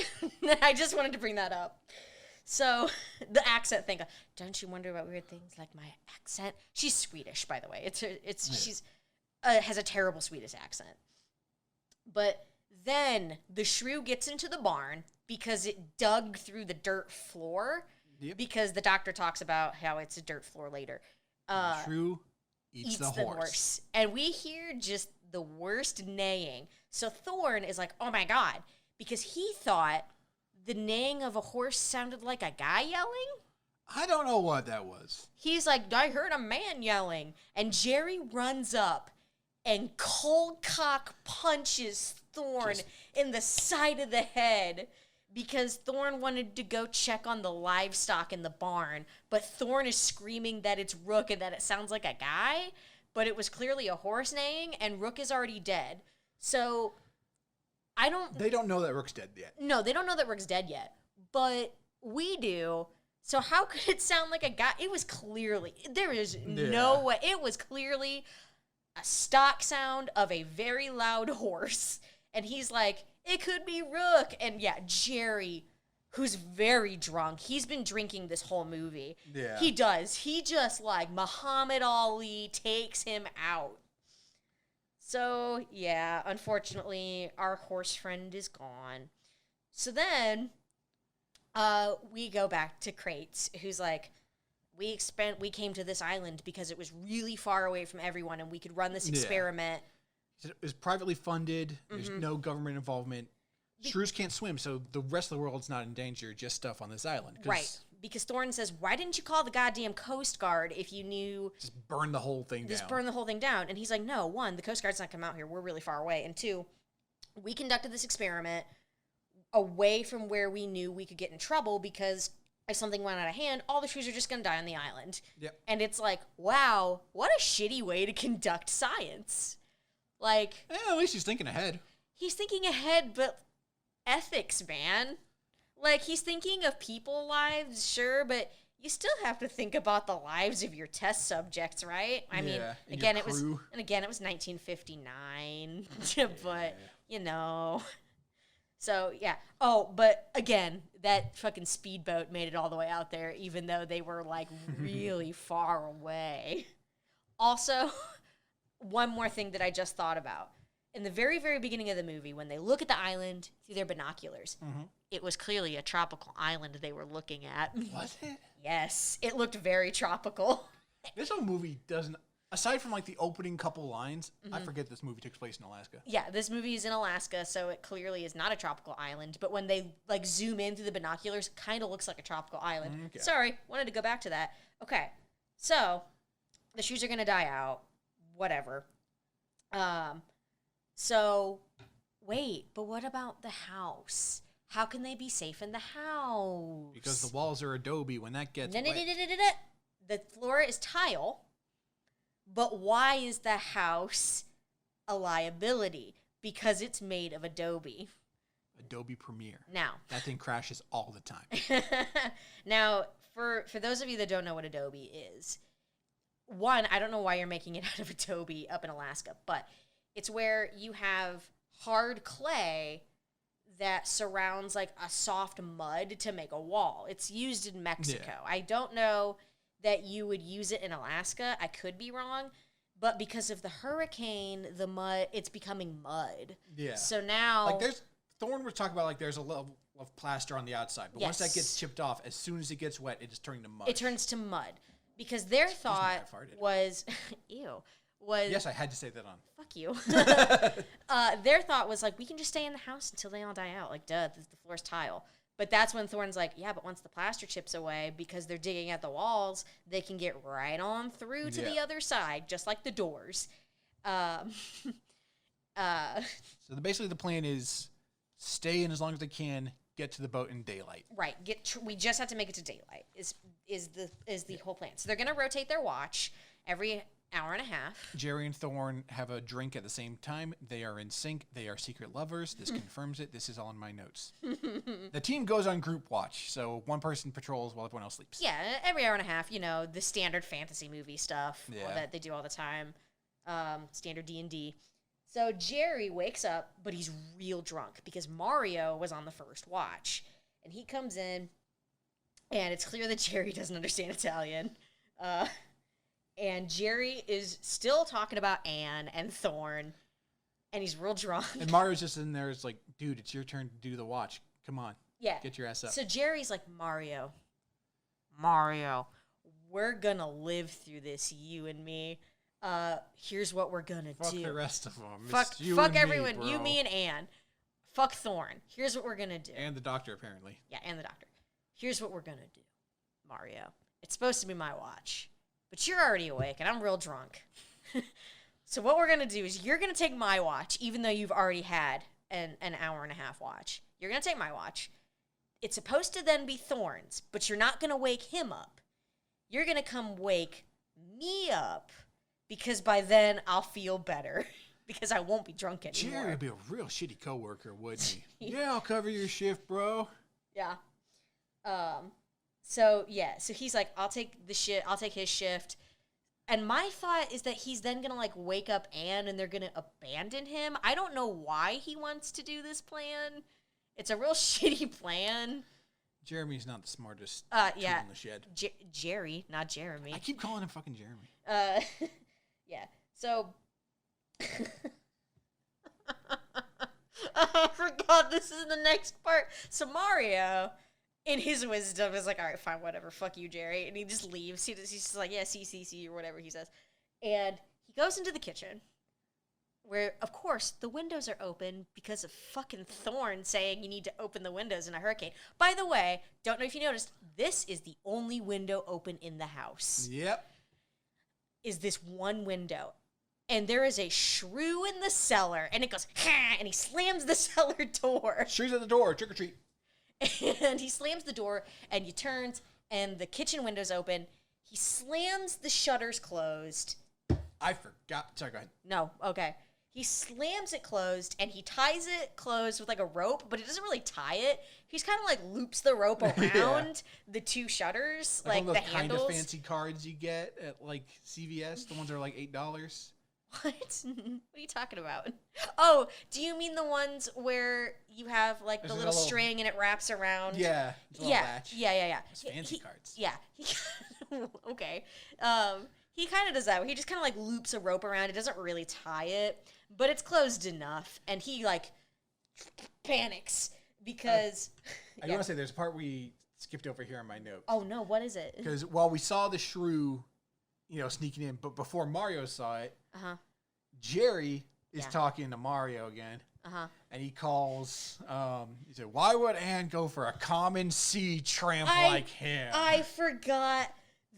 B: I just wanted to bring that up. So the accent thing, don't you wonder about weird things like my accent? She's Swedish, by the way. She's has a terrible Swedish accent. But then the shrew gets into the barn because it dug through the dirt floor.
A: Yep.
B: Because the doctor talks about how it's a dirt floor later.
A: The shrew eats the horse.
B: And we hear just the worst neighing. So Thorn is like, oh my God, because he thought the neighing of a horse sounded like a guy yelling.
A: I don't know what that was.
B: He's like, I heard a man yelling. And Jerry runs up and cold cock punches Thorn in the side of the head because Thorn wanted to go check on the livestock in the barn, but Thorn is screaming that it's Rook and that it sounds like a guy, but it was clearly a horse neighing, and Rook is already dead. So
A: They don't know that Rook's dead yet.
B: No, they don't know that Rook's dead yet, but we do. So how could it sound like a guy? It was clearly, there is
A: Yeah.
B: no way. It was clearly a stock sound of a very loud horse. And he's like, it could be Rook. And yeah, Jerry, who's very drunk. He's been drinking this whole movie.
A: Yeah.
B: He does. He just like Muhammad Ali takes him out. So yeah, unfortunately, our horse friend is gone. So then we go back to Crates, who's like, we came to this island because it was really far away from everyone and we could run this experiment.
A: It was privately funded. There's no government involvement. Shrews can't swim, so the rest of the world's not in danger, just stuff on this island.
B: Right. Because Thorne says, why didn't you call the goddamn Coast Guard if you knew...
A: Just burn the whole thing down.
B: Just burn the whole thing down. And he's like, no, one, the Coast Guard's not coming out here. We're really far away. And two, we conducted this experiment away from where we knew we could get in trouble because if something went out of hand, all the Shrews are just going to die on the island.
A: Yep.
B: And it's like, wow, what a shitty way to conduct science. Like...
A: At least he's thinking ahead.
B: He's thinking ahead, but ethics, man. Like, he's thinking of people lives, sure, but you still have to think about the lives of your test subjects, right? I mean, again, it was 1959, but you know. So, yeah. Oh, but again, that fucking speedboat made it all the way out there, even though they were, like, really far away. Also, one more thing that I just thought about. In the very, very beginning of the movie, when they look at the island through their binoculars, it was clearly a tropical island they were looking at.
A: Was it?
B: Yes. It looked very tropical.
A: This whole movie doesn't... Aside from, like, the opening couple lines, I forget this movie takes place in Alaska.
B: Yeah, this movie is in Alaska, so it clearly is not a tropical island. But when they, like, zoom in through the binoculars, it kind of looks like a tropical island.
A: Okay.
B: Sorry, wanted to go back to that. Okay, so the Shrews are going to die out. Whatever. So, wait, but what about the house? How can they be safe in the house?
A: Because the walls are adobe when that gets wet.
B: The floor is tile, but why is the house a liability? Because it's made of adobe.
A: Adobe Premiere.
B: Now.
A: That thing crashes all the time.
B: Now, for those of you that don't know what adobe is, one, I don't know why you're making it out of adobe up in Alaska, but... It's where you have hard clay that surrounds like a soft mud to make a wall. It's used in Mexico.
A: Yeah.
B: I don't know that you would use it in Alaska. I could be wrong. But because of the hurricane, the mud, it's becoming mud.
A: Yeah.
B: So now...
A: Like Thorne was talking about like there's a level of plaster on the outside. But once that gets chipped off, as soon as it gets wet, it just turns to mud.
B: It turns to mud. Because their thought was... Ew.
A: Yes, I had to say that on.
B: Fuck you. Their thought was like, we can just stay in the house until they all die out. Like, duh, the floor's tile. But that's when Thorne's like, yeah, but once the plaster chips away, because they're digging at the walls, they can get right on through to the other side, just like the doors.
A: So basically the plan is stay in as long as they can, get to the boat in daylight.
B: Right. We just have to make it to daylight is the whole plan. So they're going to rotate their watch every hour and a half.
A: Jerry and Thorne have a drink at the same time. They are in sync. They are secret lovers. This confirms it. This is all in my notes. The team goes on group watch, so one person patrols while everyone else sleeps.
B: Yeah, every hour and a half, you know, the standard fantasy movie stuff that they do all the time. Standard D&D. So Jerry wakes up, but he's real drunk because Mario was on the first watch. And he comes in, and it's clear that Jerry doesn't understand Italian. And Jerry is still talking about Anne and Thorne, and he's real drunk.
A: And Mario's just in there. It's like, dude, it's your turn to do the watch. Come on.
B: Yeah.
A: Get your ass up.
B: So Jerry's like, Mario, we're going to live through this, you and me. Here's what we're going to do.
A: Fuck the rest of them.
B: Fuck everyone. You, me, and Anne. Fuck Thorne. Here's what we're going to do.
A: And the doctor, apparently.
B: Yeah, and the doctor. Here's what we're going to do, Mario. It's supposed to be my watch. But you're already awake, and I'm real drunk. So what we're going to do is you're going to take my watch, even though you've already had an hour and a half watch. You're going to take my watch. It's supposed to then be Thorne's, but you're not going to wake him up. You're going to come wake me up, because by then I'll feel better, because I won't be drunk anymore.
A: Jerry would be a real shitty coworker, wouldn't he? Yeah, I'll cover your shift, bro.
B: Yeah. So yeah, so he's like, I'll take his shift. And my thought is that he's then gonna like wake up Anne and they're gonna abandon him. I don't know why he wants to do this plan. It's a real shitty plan.
A: Jeremy's not the smartest tool in the shed.
B: Jerry, not Jeremy.
A: I keep calling him fucking Jeremy.
B: Yeah. So I forgot this is the next part. So Mario, in his wisdom, is like, all right, fine, whatever, fuck you, Jerry. And he just leaves. He's just like, yeah, see, or whatever he says. And he goes into the kitchen, where, of course, the windows are open because of fucking Thorn saying you need to open the windows in a hurricane. By the way, don't know if you noticed, this is the only window open in the house.
A: Yep.
B: Is this one window. And there is a shrew in the cellar, and it goes, ha, and he slams the cellar door.
A: Shrew's at the door, trick or treat.
B: And he slams the door, and he turns, and the kitchen window's open. He slams the shutters closed.
A: I forgot. Sorry, go ahead.
B: No, okay. He slams it closed, and he ties it closed with, like, a rope, but he doesn't really tie it. He's kind of, like, loops the rope around the two shutters, like the handles.
A: Kind of fancy cards you get at, like, CVS. The ones that are, like, $8.
B: What? What are you talking about? Oh, do you mean the ones where you have like the little string and it wraps around?
A: Yeah.
B: Yeah.
A: It's fancy cards.
B: Yeah. Okay. He kind of does that. He just kind of like loops a rope around. It doesn't really tie it, but it's closed enough, and he like panics because.
A: I want to say there's a part we skipped over here on my notes.
B: Oh no! What is it?
A: Because while we saw the shrew, sneaking in, but before Mario saw it. Jerry is talking to Mario again, and he calls. He said, "Why would Anne go for a common sea tramp like him?"
B: I forgot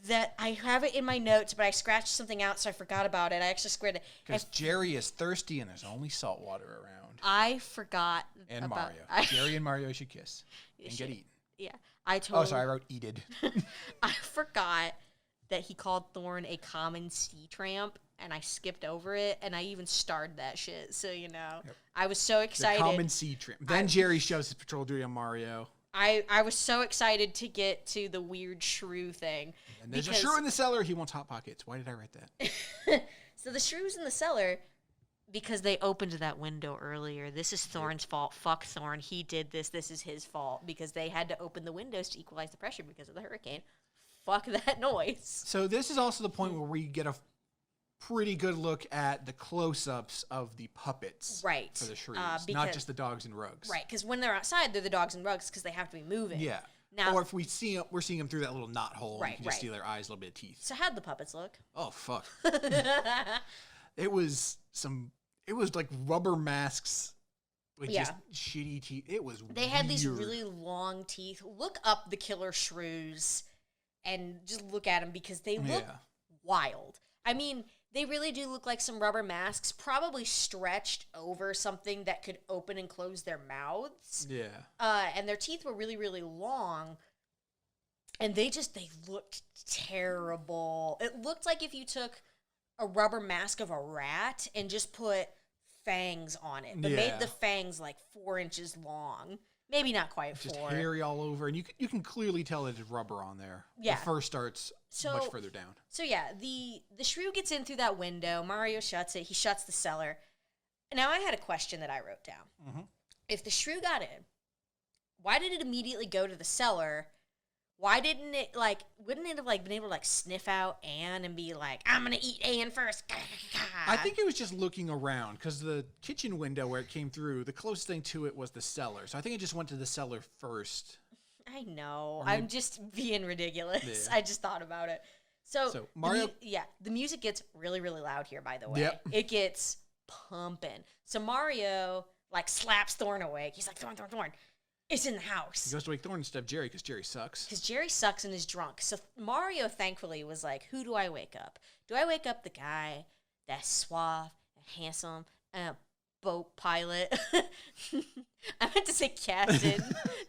B: that I have it in my notes, but I scratched something out, so I forgot about it. I actually squared it
A: because Jerry is thirsty, and there's only salt water around.
B: I forgot.
A: And about Mario, Jerry and Mario should kiss and get eaten.
B: Yeah, I totally.
A: Oh, sorry, I wrote eated.
B: I forgot that he called Thorn a common sea tramp. And I skipped over it, and I even starred that shit. So, I was so excited.
A: The common sea tramp. Then Jerry shows his patrol duty on Mario.
B: I was so excited to get to the weird shrew thing.
A: And there's a shrew in the cellar. He wants Hot Pockets. Why did I write that?
B: So the shrew's in the cellar because they opened that window earlier. This is Thorn's fault. Fuck Thorn. He did this. This is his fault because they had to open the windows to equalize the pressure because of the hurricane. Fuck that noise.
A: So this is also the point where we get a pretty good look at the close-ups of the puppets for the shrews, not just the dogs and rugs.
B: Right, because when they're outside, they're the dogs and rugs because they have to be moving.
A: Yeah. Now, or if we're seeing them through that little knot hole, and you can just see their eyes, a little bit of teeth.
B: So how'd the puppets look?
A: Oh, fuck. It was like rubber masks with just shitty teeth. It was
B: They had these really long teeth. Look up the Killer Shrews and just look at them because they look wild. I mean, they really do look like some rubber masks, probably stretched over something that could open and close their mouths.
A: Yeah.
B: And their teeth were really, really long. And they looked terrible. It looked like if you took a rubber mask of a rat and just put fangs on it. But made the fangs like 4 inches long. Maybe not quite 4.
A: Just hairy all over, and you can clearly tell that there's rubber on there.
B: Yeah.
A: The fur starts much further down.
B: So yeah, the shrew gets in through that window. Mario shuts it. He shuts the cellar. Now I had a question that I wrote down.
A: Mm-hmm.
B: If the shrew got in, why did it immediately go to the cellar? Why didn't it wouldn't it have been able to sniff out Anne and be like, I'm gonna eat Anne first?
A: I think it was just looking around because the kitchen window where it came through, the closest thing to it was the cellar. So I think it just went to the cellar first.
B: I know. I'm just being ridiculous. Yeah. I just thought about it. So
A: Mario,
B: the music gets really, really loud here. By the way,
A: It
B: gets pumping. So Mario slaps Thorn awake. He's like, Thorn. It's in the house.
A: He goes to wake Thorn instead of Jerry because Jerry sucks.
B: Because Jerry sucks and is drunk. So Mario, thankfully, was like, who do I wake up? Do I wake up the guy that's suave and handsome and a boat pilot? I meant to say captain.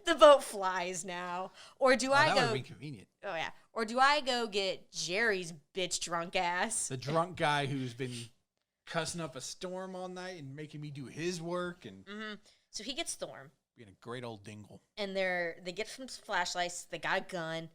B: The boat flies now. Or do I go...
A: That would be convenient.
B: Oh, yeah. Or do I go get Jerry's bitch drunk ass?
A: The drunk guy who's been cussing up a storm all night and making me do his work. And
B: So he gets Thorn.
A: Being a great old dingle.
B: And they get some flashlights. They got a gun.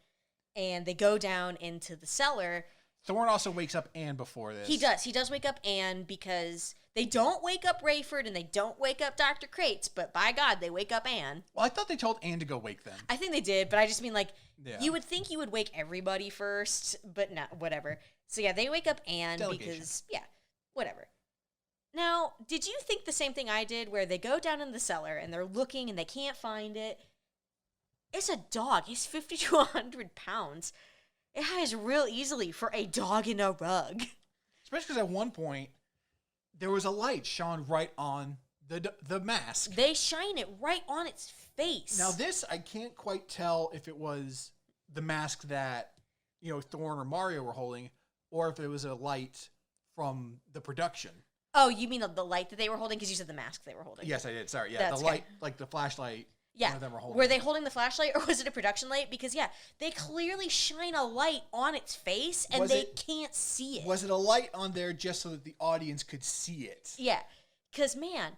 B: and they go down into the cellar.
A: Thorne also wakes up Anne before this.
B: He does wake up Anne, because they don't wake up Rayford and they don't wake up Dr. Crates, but by God, they wake up Anne.
A: Well, I thought they told Anne to go wake them.
B: I think they did, but I just mean, like,
A: Yeah.
B: you would think you would wake everybody first, but no, whatever. So yeah, they wake up Anne because, yeah, whatever. Now, did you think the same thing I did, where they go down in the cellar and they're looking and they can't find it? It's a dog. He's 50 to 100 pounds. It hides real easily for a dog in a rug.
A: Especially because at one point, there was a light shone right on the mask.
B: They shine it right on its face.
A: Now this, I can't quite tell if it was the mask that, Thorne or Mario were holding, or if it was a light from the production.
B: Oh, you mean the light that they were holding? Because you said the mask they were holding.
A: Yes, I did. Sorry. Yeah,
B: That's
A: the light, like the flashlight.
B: Yeah.
A: One of them were holding.
B: Were they holding the flashlight, or was it a production light? Because, yeah, they clearly shine a light on its face, and they can't see it.
A: Was it a light on there just so that the audience could see it?
B: Yeah. Because, man,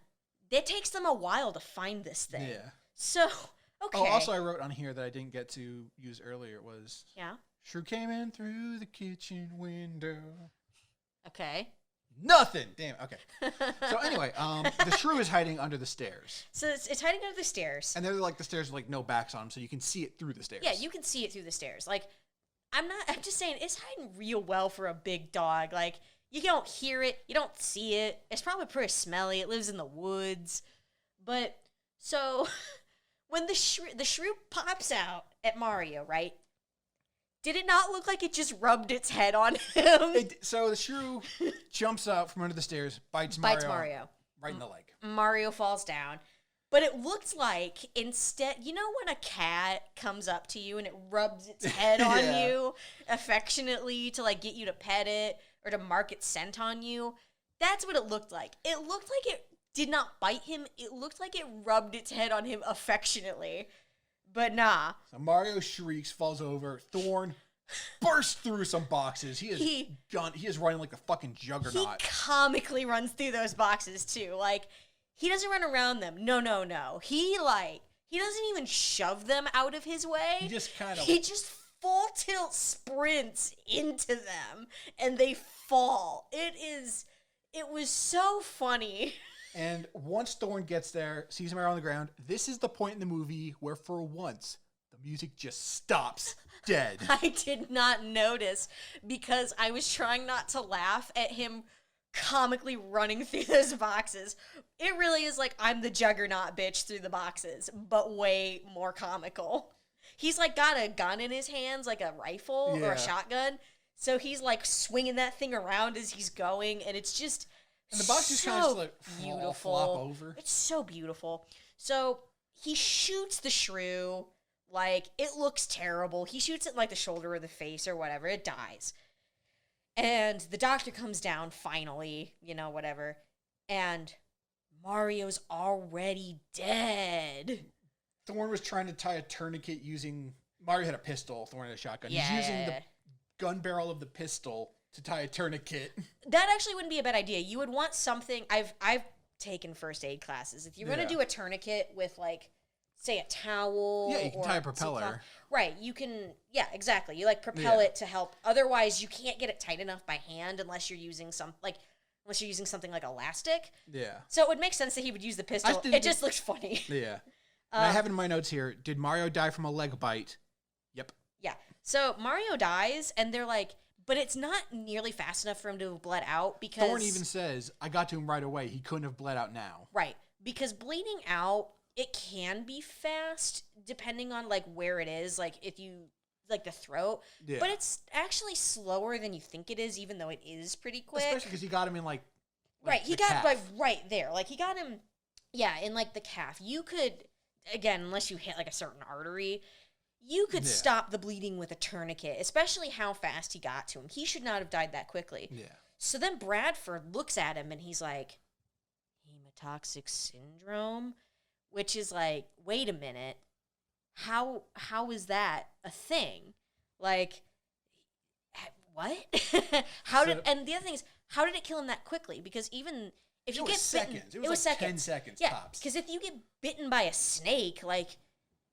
B: it takes them a while to find this thing.
A: Yeah.
B: So, okay.
A: Oh, also I wrote on here that I didn't get to use earlier was...
B: Yeah?
A: Shrew came in through the kitchen window.
B: Okay.
A: Nothing! Damn, okay. So anyway, the shrew is hiding under the stairs.
B: So it's hiding under the stairs.
A: And they're like the stairs with like no backs on them, so you can see it through the stairs.
B: Yeah, you can see it through the stairs. Like, I'm just saying, it's hiding real well for a big dog. Like, you don't hear it, you don't see it. It's probably pretty smelly. It lives in the woods. But, so, when the shrew pops out at Mario, right? Did it not look like it just rubbed its head on him?
A: So the shrew jumps up from under the stairs, bites Mario right in the leg.
B: Mario falls down. But it looked like instead, when a cat comes up to you and it rubs its head on you affectionately to like get you to pet it or to mark its scent on you? That's what it looked like. It looked like it did not bite him. It looked like it rubbed its head on him affectionately. But nah.
A: So Mario shrieks, falls over. Thorne bursts through some boxes. He is running like the fucking juggernaut.
B: He comically runs through those boxes too. Like, he doesn't run around them. No. He doesn't even shove them out of his way.
A: He just
B: full tilt sprints into them and they fall. It was so funny.
A: And once Thorne gets there, sees him around the ground, this is the point in the movie where for once the music just stops dead.
B: I did not notice because I was trying not to laugh at him comically running through those boxes. It really is like I'm the juggernaut bitch through the boxes, but way more comical. He's like got a gun in his hands, like a rifle or a shotgun. So he's like swinging that thing around as he's going, and it's just...
A: And the box just kind of like
B: beautiful.
A: Flop over.
B: It's so beautiful. So he shoots the shrew. Like, it looks terrible. He shoots it like the shoulder or the face or whatever. It dies. And the doctor comes down finally, whatever. And Mario's already dead.
A: Thorne was trying to tie a tourniquet using... Mario had a pistol. Thorne had a shotgun.
B: Yeah.
A: He's using the gun barrel of the pistol to tie a tourniquet.
B: That actually wouldn't be a bad idea. You would want something... I've taken first aid classes. If you're going to do a tourniquet with, like, say, a towel...
A: Yeah, you can tie a propeller.
B: Right, you can... Yeah, exactly. You, like, propel it to help. Otherwise, you can't get it tight enough by hand unless you're using something like elastic.
A: Yeah.
B: So it would make sense that he would use the pistol. It just looks funny.
A: Yeah. I have in my notes here, did Mario die from a leg bite? Yep.
B: Yeah. So Mario dies, and they're like... But it's not nearly fast enough for him to have bled out because...
A: Thorne even says, I got to him right away. He couldn't have bled out now.
B: Right. Because bleeding out, it can be fast depending on, like, where it is. Like, if you... Like, the throat. Yeah. But it's actually slower than you think it is, even though it is pretty quick.
A: Especially because he got him in, like
B: right. He got, like, right there. Like, he got him... Yeah, in, like, the calf. You could... Again, unless you hit, like, a certain artery... You could stop the bleeding with a tourniquet, especially how fast he got to him. He should not have died that quickly. Yeah. So then Bradford looks at him and he's like, hematotoxic syndrome? Which is like, wait a minute. How is that a thing? Like, what? And the other thing is, how did it kill him that quickly? Because even if you get bitten...
A: It was like seconds. 10 seconds tops.
B: Because if you get bitten by a snake, like...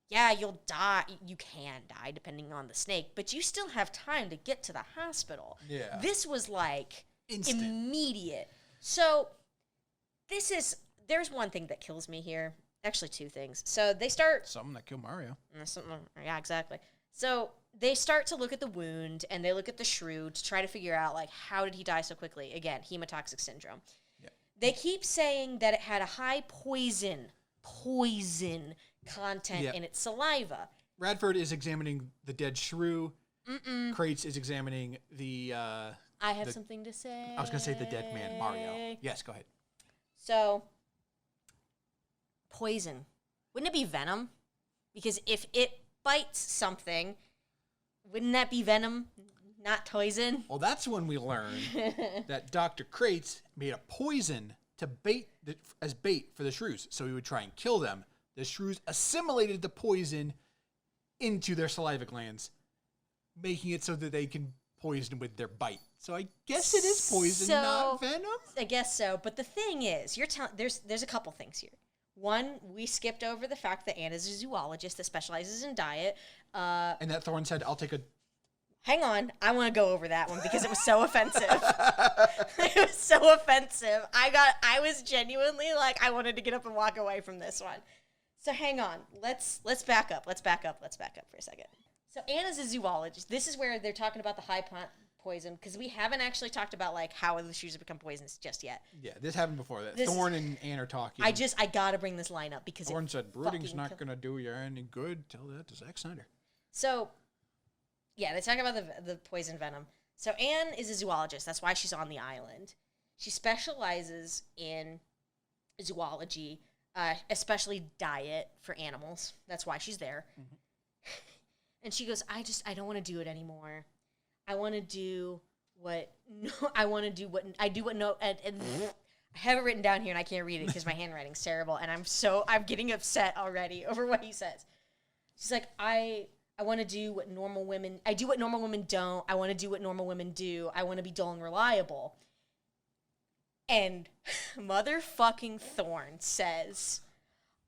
B: yeah, you'll die. You can die depending on the snake, but you still have time to get to the hospital.
A: Yeah.
B: This was like
A: Instant.
B: immediate. So there's one thing that kills me here. Actually, two things. So they start...
A: Something that killed Mario.
B: Yeah, exactly. So they start to look at the wound, and they look at the shrew to try to figure out, like, how did he die so quickly? Again, hemotoxic syndrome.
A: Yeah.
B: They keep saying that it had a high poison content in its saliva.
A: Radford is examining the dead shrew. Kraitz is examining the...
B: I have something to say.
A: I was going to say the dead man, Mario. Yes, go ahead.
B: So, poison. Wouldn't it be venom? Because if it bites something, wouldn't that be venom, not poison?
A: Well, that's when we learn that Dr. Kraitz made a poison to as bait for the shrews. So he would try and kill them. The shrews assimilated the poison into their saliva glands, making it so that they can poison with their bite. So I guess it is poison, not venom?
B: I guess so. But the thing is, there's a couple things here. One, we skipped over the fact that Anna's a zoologist that specializes in diet.
A: And that Thorne said, I'll take a...
B: Hang on. I want to go over that one because it was so offensive. It was so offensive. I was genuinely like, I wanted to get up and walk away from this one. So hang on. Let's back up. Let's back up for a second. So Anna's a zoologist. This is where they're talking about the high poison, because we haven't actually talked about like how the shrews have become poisonous just yet.
A: Yeah, this happened before. Thorne and Anne are talking.
B: I gotta bring this line up because
A: Thorne said, brooding's not gonna do you any good. Tell that to Zack Snyder.
B: So, yeah, they talk about the poison venom. So Anne is a zoologist. That's why she's on the island. She specializes in zoology, especially diet for animals. That's why she's there. Mm-hmm. And she goes, I don't want to do it anymore. I want to do what I have it written down here and I can't read it because my handwriting's terrible and I'm getting upset already over what he says. She's like, I want to do what normal women don't. I want to do what normal women do. I want to be dull and reliable. And motherfucking Thorne says,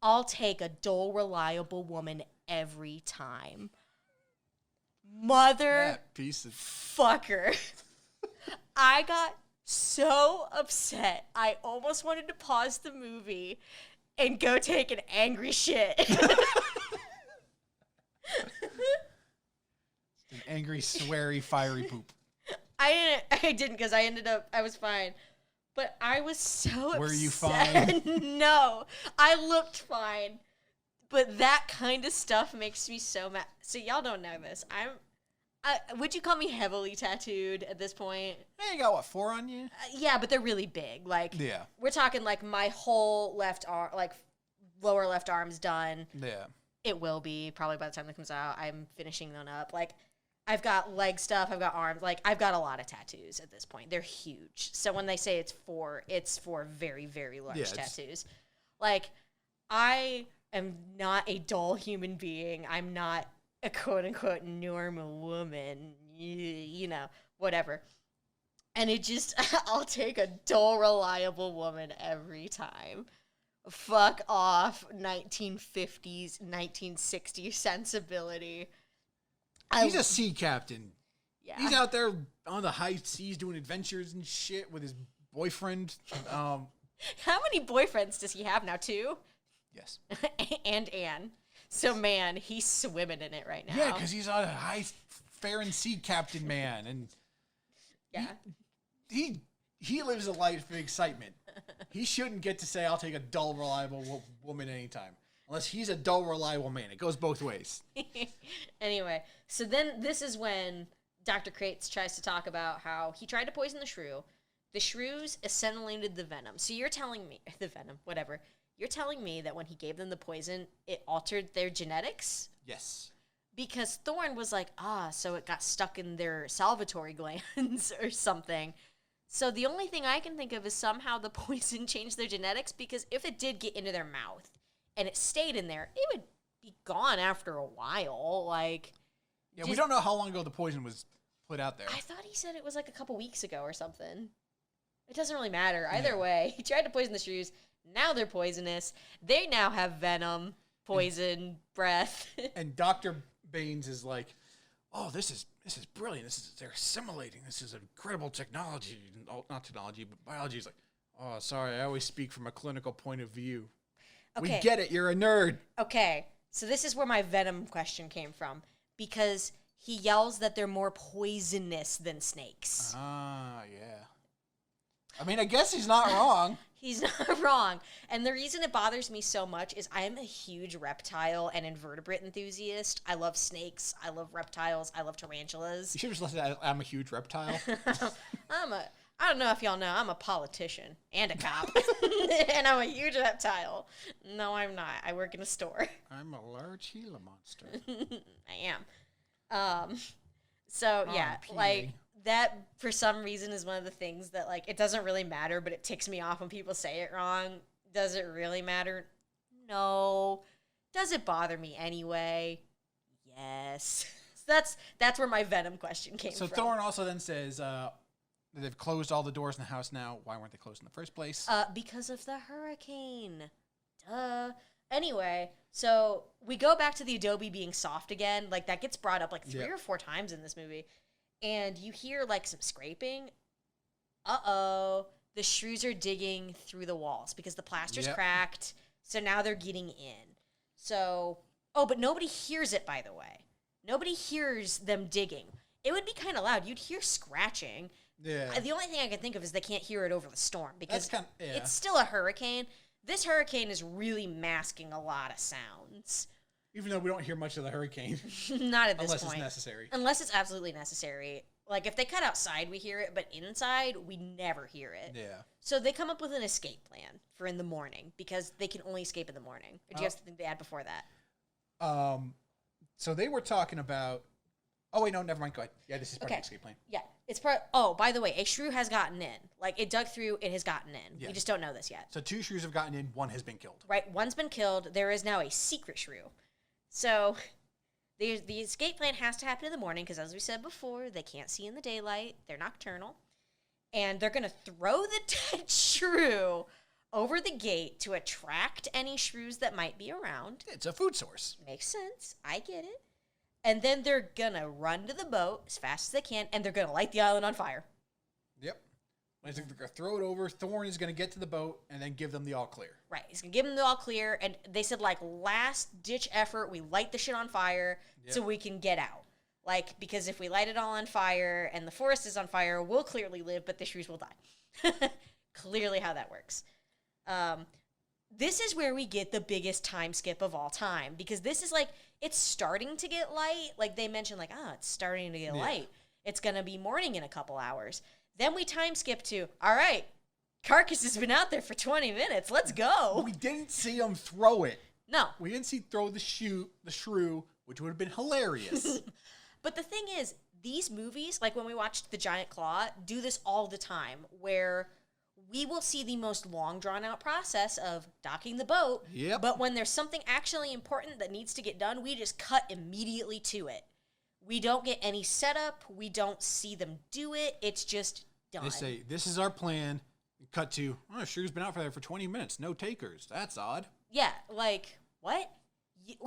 B: I'll take a dull, reliable woman every time. Motherfucker. I got so upset. I almost wanted to pause the movie and go take an angry shit.
A: An angry, sweary, fiery poop.
B: I didn't because I was fine. But I was so upset.
A: Were you fine?
B: No, I looked fine. But that kind of stuff makes me so mad. So y'all don't know this. Would you call me heavily tattooed at this point?
A: Hey, you got what, 4 on you?
B: Yeah, but they're really big. Like,
A: yeah,
B: we're talking like my whole left arm, like lower left arm's done.
A: Yeah,
B: it will be probably by the time that comes out. I'm finishing them up. Like, I've got leg stuff. I've got arms. Like, I've got a lot of tattoos at this point. They're huge. So when they say it's for very, very large tattoos. Like, I am not a dull human being. I'm not a quote-unquote normal woman, you know, whatever. And it just, I'll take a dull, reliable woman every time. Fuck off 1950s, 1960s sensibility.
A: He's a sea captain.
B: Yeah.
A: He's out there on the high seas doing adventures and shit with his boyfriend.
B: How many boyfriends does he have now? 2?
A: Yes.
B: And Anne. So, man, he's swimming in it right now.
A: Yeah, because he's a high-faring sea captain man. And
B: yeah.
A: He lives a life of excitement. He shouldn't get to say, I'll take a dull, reliable woman anytime. Unless he's a dull, reliable man. It goes both ways.
B: Anyway, so then this is when Dr. Kraitz tries to talk about how he tried to poison the shrew. The shrews assimilated the venom. So you're telling me, the venom, whatever. You're telling me that when he gave them the poison, it altered their genetics?
A: Yes.
B: Because Thorne was like, so it got stuck in their salivatory glands or something. So the only thing I can think of is somehow the poison changed their genetics, because if it did get into their mouth and it stayed in there, it would be gone after a while. Like,
A: yeah, we don't know how long ago the poison was put out there.
B: I thought he said it was like a couple weeks ago or something. It doesn't really matter. Either way, he tried to poison the shrews. Now they're poisonous. They now have venom. poison, breath.
A: And Dr. Baines is like, oh, this is brilliant. They're assimilating. This is incredible technology. Not technology, but biology. Is like, oh, sorry, I always speak from a clinical point of view.
B: Okay.
A: We get it. You're a nerd.
B: Okay, so this is where my venom question came from, because he yells that they're more poisonous than snakes.
A: Ah, yeah. I mean, I guess he's not wrong.
B: He's not wrong. And the reason it bothers me so much is I'm a huge reptile and invertebrate enthusiast. I love snakes. I love reptiles. I love tarantulas.
A: You should have just listened to I'm a huge reptile.
B: I don't know if y'all know, I'm a politician and a cop. And I'm a huge reptile. No, I'm not. I work in a store.
A: I'm a large Gila monster.
B: I am. So, yeah, like, that, for some reason, is one of the things that, like, it doesn't really matter, but it ticks me off when people say it wrong. Does it really matter? No. Does it bother me anyway? Yes. So that's where my venom question came from.
A: So Thorne also then says, they've closed all the doors in the house now. Why weren't they closed in the first place?
B: Because of the hurricane. Duh. Anyway, so we go back to the adobe being soft again. Like, that gets brought up like 3 or 4 times in this movie. And you hear, like, some scraping. Uh-oh. The shrews are digging through the walls because the plaster's cracked. So now they're getting in. So, but nobody hears it, by the way. Nobody hears them digging. It would be kind of loud. You'd hear scratching.
A: Yeah.
B: The only thing I can think of is they can't hear it over the storm because
A: yeah.
B: It's still a hurricane. This hurricane is really masking a lot of sounds.
A: Even though we don't hear much of the hurricane.
B: Not at this
A: unless
B: point.
A: It's necessary.
B: Unless it's absolutely necessary. Like, if they cut outside, we hear it, but inside, we never hear it.
A: Yeah.
B: So they come up with an escape plan for in the morning because they can only escape in the morning. Or do you have something to add before that?
A: So they were talking about... Oh, wait, no, never mind. Go ahead. Yeah, this is part of the escape plan.
B: Yeah. It's part... Oh, by the way, a shrew has gotten in. Like, it dug through, it has gotten in. Yeah. We just don't know this yet.
A: So 2 shrews have gotten in, 1 has been killed.
B: Right, 1's been killed. There is now a secret shrew. So the escape plan has to happen in the morning because, as we said before, they can't see in the daylight. They're nocturnal. And they're going to throw the dead shrew over the gate to attract any shrews that might be around.
A: It's a food source.
B: Makes sense. I get it. And then they're going to run to the boat as fast as they can, and they're going to light the island on fire.
A: Yep. They're going to throw it over. Thorne is going to get to the boat and then give them the all clear.
B: Right. He's going to give them the all clear. And they said, like, last-ditch effort, we light the shit on fire so we can get out. Like, because if we light it all on fire and the forest is on fire, we'll clearly live, but the shrews will die. Clearly how that works. This is where we get the biggest time skip of all time. Because this is, like, it's starting to get light. Like, they mentioned, like, it's starting to get light. It's going to be morning in a couple hours. Then we time skip to, all right, Carcass has been out there for 20 minutes. Let's go.
A: We didn't see him throw it.
B: No.
A: We didn't see throw the shrew, which would have been hilarious.
B: But the thing is, these movies, like when we watched The Giant Claw, do this all the time, where we will see the most long, drawn-out process of docking the boat.
A: Yep.
B: But when there's something actually important that needs to get done, we just cut immediately to it. We don't get any setup. We don't see them do it. It's just done.
A: They say, this is our plan. Cut to, Shrew's been out there for 20 minutes. No takers. That's odd.
B: Yeah, like, what?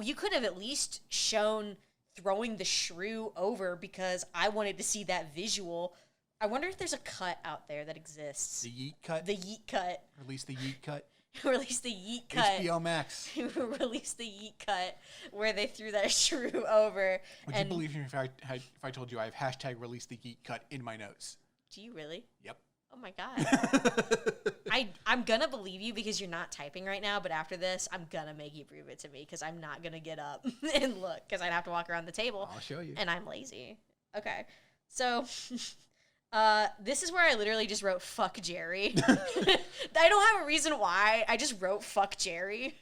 B: You could have at least shown throwing the shrew over because I wanted to see that visual. I wonder if there's a cut out there that exists.
A: The yeet cut?
B: The yeet cut.
A: Release the yeet cut.
B: Release the yeet cut.
A: HBO Max.
B: Release the yeet cut where they threw that shrew over.
A: Would you believe me if I told you I have hashtag release the yeet cut in my notes?
B: Do you really?
A: Yep.
B: Oh my God. I'm going to believe you because you're not typing right now, but after this, I'm going to make you prove it to me because I'm not going to get up and look because I'd have to walk around the table.
A: I'll show you.
B: And I'm lazy. Okay. So... this is where I literally just wrote fuck Jerry. I don't have a reason why. I just wrote fuck Jerry.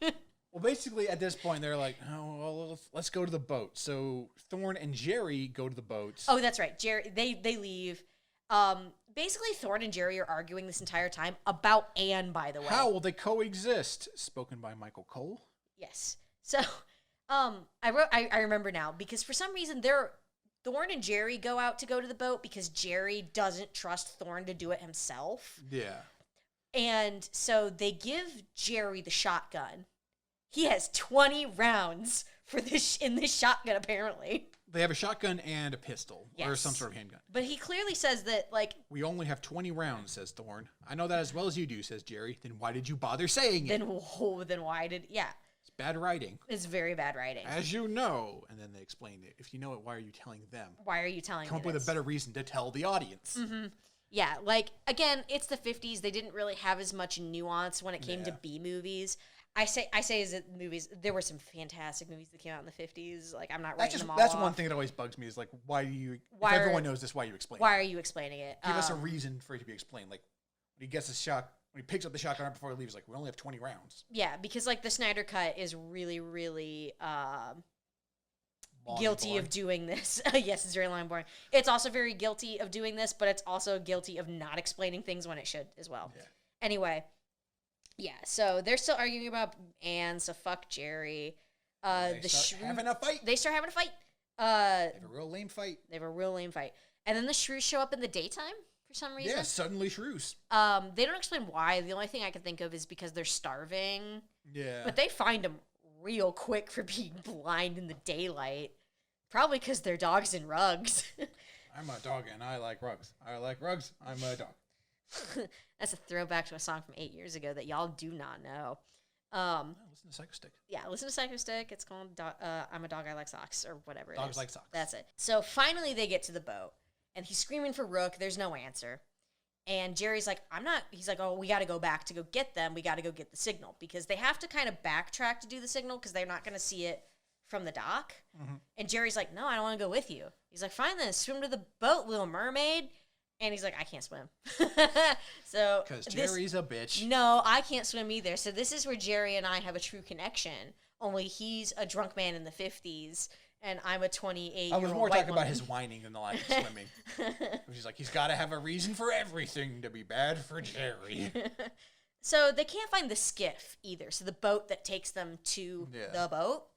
A: Well, basically at this point they're like, oh, well, let's go to the boat. So Thorne and Jerry go to the boat.
B: Oh, that's right. Jerry, they leave. Basically Thorne and Jerry are arguing this entire time about Anne, by the way.
A: How will they coexist? Spoken by Michael Cole.
B: Yes. So, I remember now because for some reason Thorne and Jerry go to the boat because Jerry doesn't trust Thorne to do it himself.
A: Yeah.
B: And so they give Jerry the shotgun. He has 20 rounds for this in this shotgun, apparently.
A: They have a shotgun and a pistol, or some sort of handgun.
B: But he clearly says that, like...
A: We only have 20 rounds, says Thorn. I know that as well as you do, says Jerry. Then why did you bother saying it?
B: Then why did... Yeah.
A: It's bad writing.
B: It's very bad writing.
A: As you know. And then they explain it. If you know it, why are you telling them?
B: Why are you telling me
A: Come up with a better reason to tell the audience.
B: Mm-hmm. Yeah, like, again, it's the 50s. They didn't really have as much nuance when it came to B movies. I say is it movies. There were some fantastic movies that came out in the 50s. Like, I'm not writing them all
A: That's
B: off.
A: one thing that always bugs me is like, if everyone knows this, why are you explaining?
B: Why are you explaining it?
A: Give us a reason for it to be explained. Like when he picks up the shotgun right before he leaves, like we only have 20 rounds.
B: Yeah, because like the Snyder Cut is really, really guilty of doing this. Yes, it's very long and boring. It's also very guilty of doing this, but it's also guilty of not explaining things when it should as well. Yeah. Anyway. Yeah, so they're still arguing about Anne, so fuck Jerry.
A: They start having a fight.
B: They start having a fight.
A: They have a real lame fight.
B: And then the Shrews show up in the daytime for some reason.
A: Yeah, suddenly Shrews.
B: They don't explain why. The only thing I can think of is because they're starving.
A: Yeah.
B: But they find them real quick for being blind in the daylight. Probably because they're dogs and rugs.
A: I'm a dog and I like rugs. I like rugs. I'm a dog.
B: That's a throwback to a song from 8 years ago that y'all do not know.
A: Listen to Psycho Stick.
B: Yeah, listen to Psycho Stick. It's called I'm a Dog, I Like Socks, or whatever it is.
A: Dogs Like Socks.
B: That's it. So finally they get to the boat, and he's screaming for Rook. There's no answer. And Jerry's like, he's like, oh, we got to go back to go get them. We got to go get the signal. Because they have to kind of backtrack to do the signal because they're not going to see it from the dock. Mm-hmm. And Jerry's like, no, I don't want to go with you. He's like, fine then, swim to the boat, Little Mermaid. And he's like, I can't swim. So
A: because Jerry's a bitch.
B: No, I can't swim either. So this is where Jerry and I have a true connection. Only he's a drunk man in the 50s, and I'm a 28-year-old
A: I was more
B: white
A: talking
B: woman.
A: about his whining than the lack of swimming. He's like, he's got to have a reason for everything to be bad for Jerry.
B: So they can't find the skiff either. So the boat that takes them to the boat.